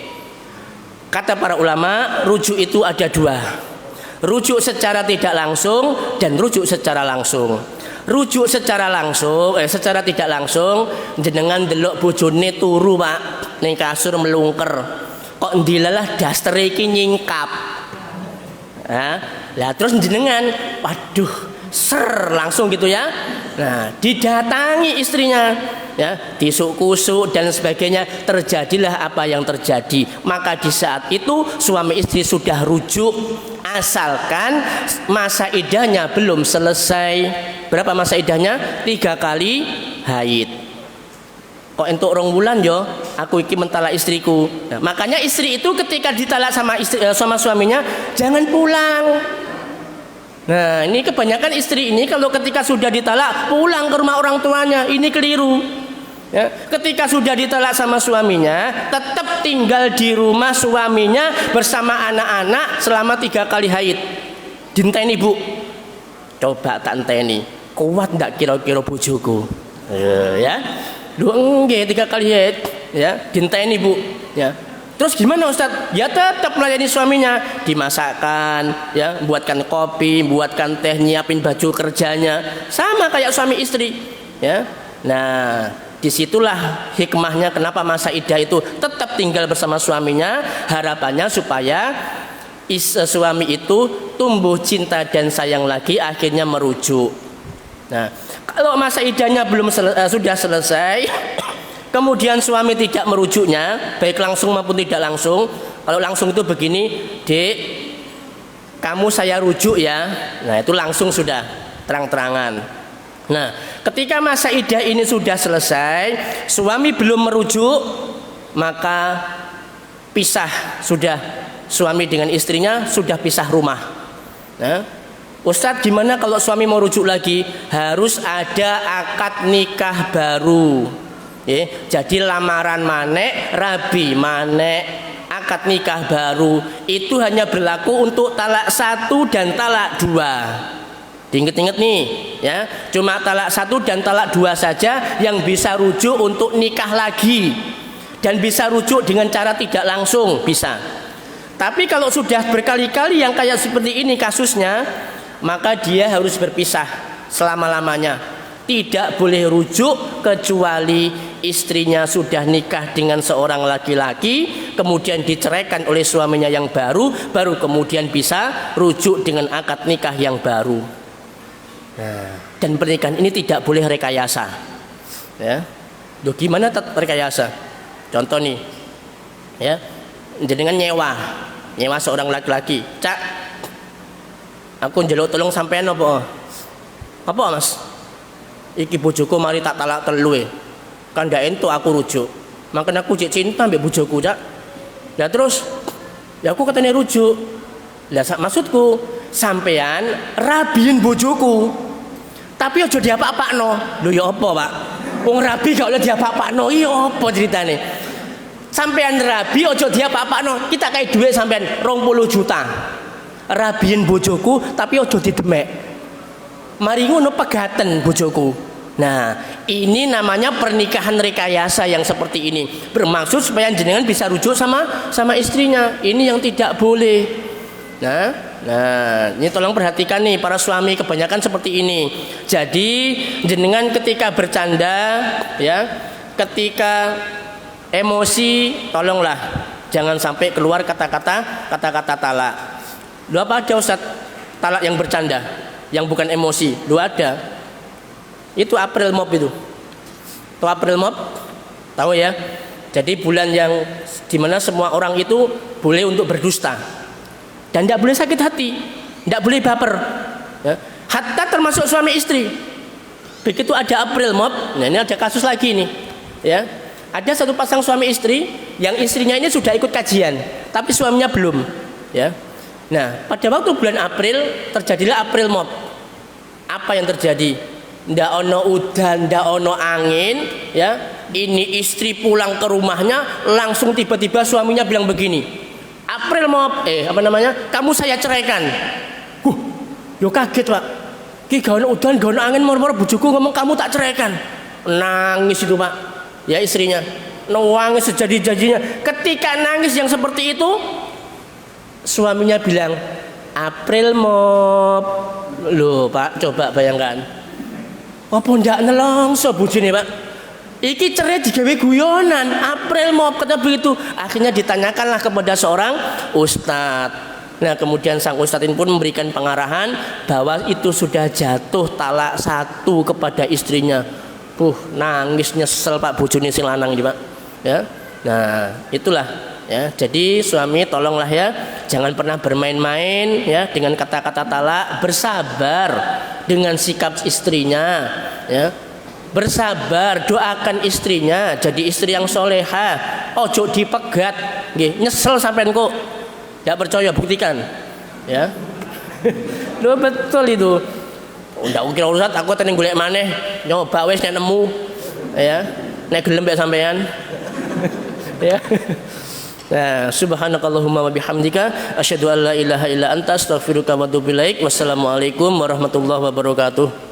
Kata para ulama, rujuk itu ada 2. Rujuk secara tidak langsung dan rujuk secara langsung. Rujuk secara langsung, secara tidak langsung, jenengan delok bojone turu Pak, ning kasur melungker. Kok ndilalah daster iki nyingkap. Lah terus jenengan, waduh, ser langsung gitu ya. Nah, didatangi istrinya, ya, disuk-kusuk dan sebagainya, terjadilah apa yang terjadi. Maka di saat itu suami istri sudah rujuk, asalkan masa idahnya belum selesai. Berapa masa idahnya? 3 kali haid. kok entuk 2 wulan yo aku iki mentalak istriku. Nah, makanya istri itu ketika ditalak sama suaminya jangan pulang. Nah, ini kebanyakan istri ini kalau ketika sudah ditalak pulang ke rumah orang tuanya, ini keliru. Ya, ketika sudah ditalak sama suaminya tetap tinggal di rumah suaminya bersama anak-anak selama 3 kali haid. Dinteni Bu, coba tak enteni, kuat ndak kira-kira bojoku? Ya, lu enggak 3 kali haid, ya, dinteni Bu, ya. Terus gimana Ustadz? Ya tetap melayani suaminya, dimasakkan, ya, buatkan kopi, buatkan teh, nyiapin baju kerjanya, sama kayak suami istri, ya. Nah, disitulah hikmahnya kenapa masa iddah itu tetap tinggal bersama suaminya, harapannya supaya suami itu tumbuh cinta dan sayang lagi, akhirnya merujuk. Nah, kalau masa iddahnya sudah selesai, kemudian suami tidak merujuknya, baik langsung maupun tidak langsung. Kalau langsung itu begini, Dek, kamu saya rujuk ya. Nah, itu langsung sudah terang-terangan. Nah, ketika masa iddah ini sudah selesai, suami belum merujuk, maka pisah sudah, suami dengan istrinya sudah pisah rumah. Nah, Ustadz, gimana kalau suami mau rujuk lagi? Harus ada akad nikah baru. Jadi lamaran manek, rabi manek, akad nikah baru itu hanya berlaku untuk talak 1 dan talak 2. Diinget-inget nih, ya, cuma talak 1 dan talak 2 saja yang bisa rujuk untuk nikah lagi, dan bisa rujuk dengan cara tidak langsung, bisa. Tapi kalau sudah berkali-kali yang kayak seperti ini kasusnya, maka dia harus berpisah selama-lamanya. Tidak boleh rujuk kecuali istrinya sudah nikah dengan seorang laki-laki, kemudian diceraikan oleh suaminya yang baru kemudian bisa rujuk dengan akad nikah yang baru. Nah, dan pernikahan ini tidak boleh rekayasa. Ya, loh, gimana rekayasa? Contoh nih, ya, jenengan nyewa seorang laki-laki. Cak, aku njaluk tolong sampean apa? Apa Mas? Iki bojoku mari tak talak telu kan ndak ento aku rujuk, makanya aku cek cinta mbek bojoku, Cak. Lah terus ya aku katanya rujuk. Lah maksudku sampean rabiin bojoku, tapi aja diapa-apakno. Lho ya apa, Pak? Wong rabi gak oleh diapa-apakno, iya apa ceritane? Sampean rabi aja diapa-apakno, kita kayak duit sampean 20 juta. Rabiin bojoku tapi aja didemek. Mari ngono pegaten bojoku. Nah, ini namanya pernikahan rekayasa yang seperti ini. Bermaksud supaya jenengan bisa rujuk sama istrinya. Ini yang tidak boleh. Nah, ini tolong perhatikan nih para suami, kebanyakan seperti ini. Jadi jenengan ketika bercanda, ya, ketika emosi, tolonglah jangan sampai keluar kata-kata talak. Lu apa aja Ustaz? Talak yang bercanda, yang bukan emosi. Lu ada. Itu April Mop itu. Tahu April Mop? Tahu ya? Jadi bulan yang dimana semua orang itu boleh untuk berdusta dan tidak boleh sakit hati, tidak boleh baper, ya. Hatta termasuk suami istri. Begitu ada April Mop, nah ini ada kasus lagi nih, ya. Ada satu pasang suami istri yang istrinya ini sudah ikut kajian, tapi suaminya belum, ya. Nah, pada waktu bulan April terjadilah April Mop. Apa yang terjadi? Ndak ono udan, ndak ono angin, ya. Ini istri pulang ke rumahnya, langsung tiba-tiba suaminya bilang begini, April Mop, kamu saya ceraikan. Yo kaget, Pak. Ki gak ono udan, gak ono angin, moro-moro bojoku ngomong kamu tak ceraikan. Nangis itu, Pak. Ya istrinya, nangis sejadi-jadinya. Ketika nangis yang seperti itu, suaminya bilang, April Mop. Loh, Pak, coba bayangkan. Apa ndak nelongso bojone, Pak? Iki cerai digawe guyonan, April Mop kata begitu. Akhirnya ditanyakanlah kepada seorang ustadz. Nah, kemudian sang ustadz ini pun memberikan pengarahan bahwa itu sudah jatuh talak 1 kepada istrinya. Nangis nyesel Pak bojone sing lanang iki, Pak. Ya. Nah, itulah, ya. Jadi suami tolonglah ya, jangan pernah bermain-main ya dengan kata-kata talak, bersabar dengan sikap istrinya, ya. Bersabar, doakan istrinya jadi istri yang soleha. Ojo dipegat, nggih, nyesel sampean kok. Tidak percaya buktikan, ya. Loh betul itu. Ndak kira Ustaz, aku tening golek maneh, nyoba wis nek nemu, ya. Nek gelem mbek sampean. Ya. Nah, subhanakallahumma wa bihamdika asyhadu an la ilaha illa anta astaghfiruka wa atubu ilaik. Wassalamualaikum warahmatullahi wabarakatuh.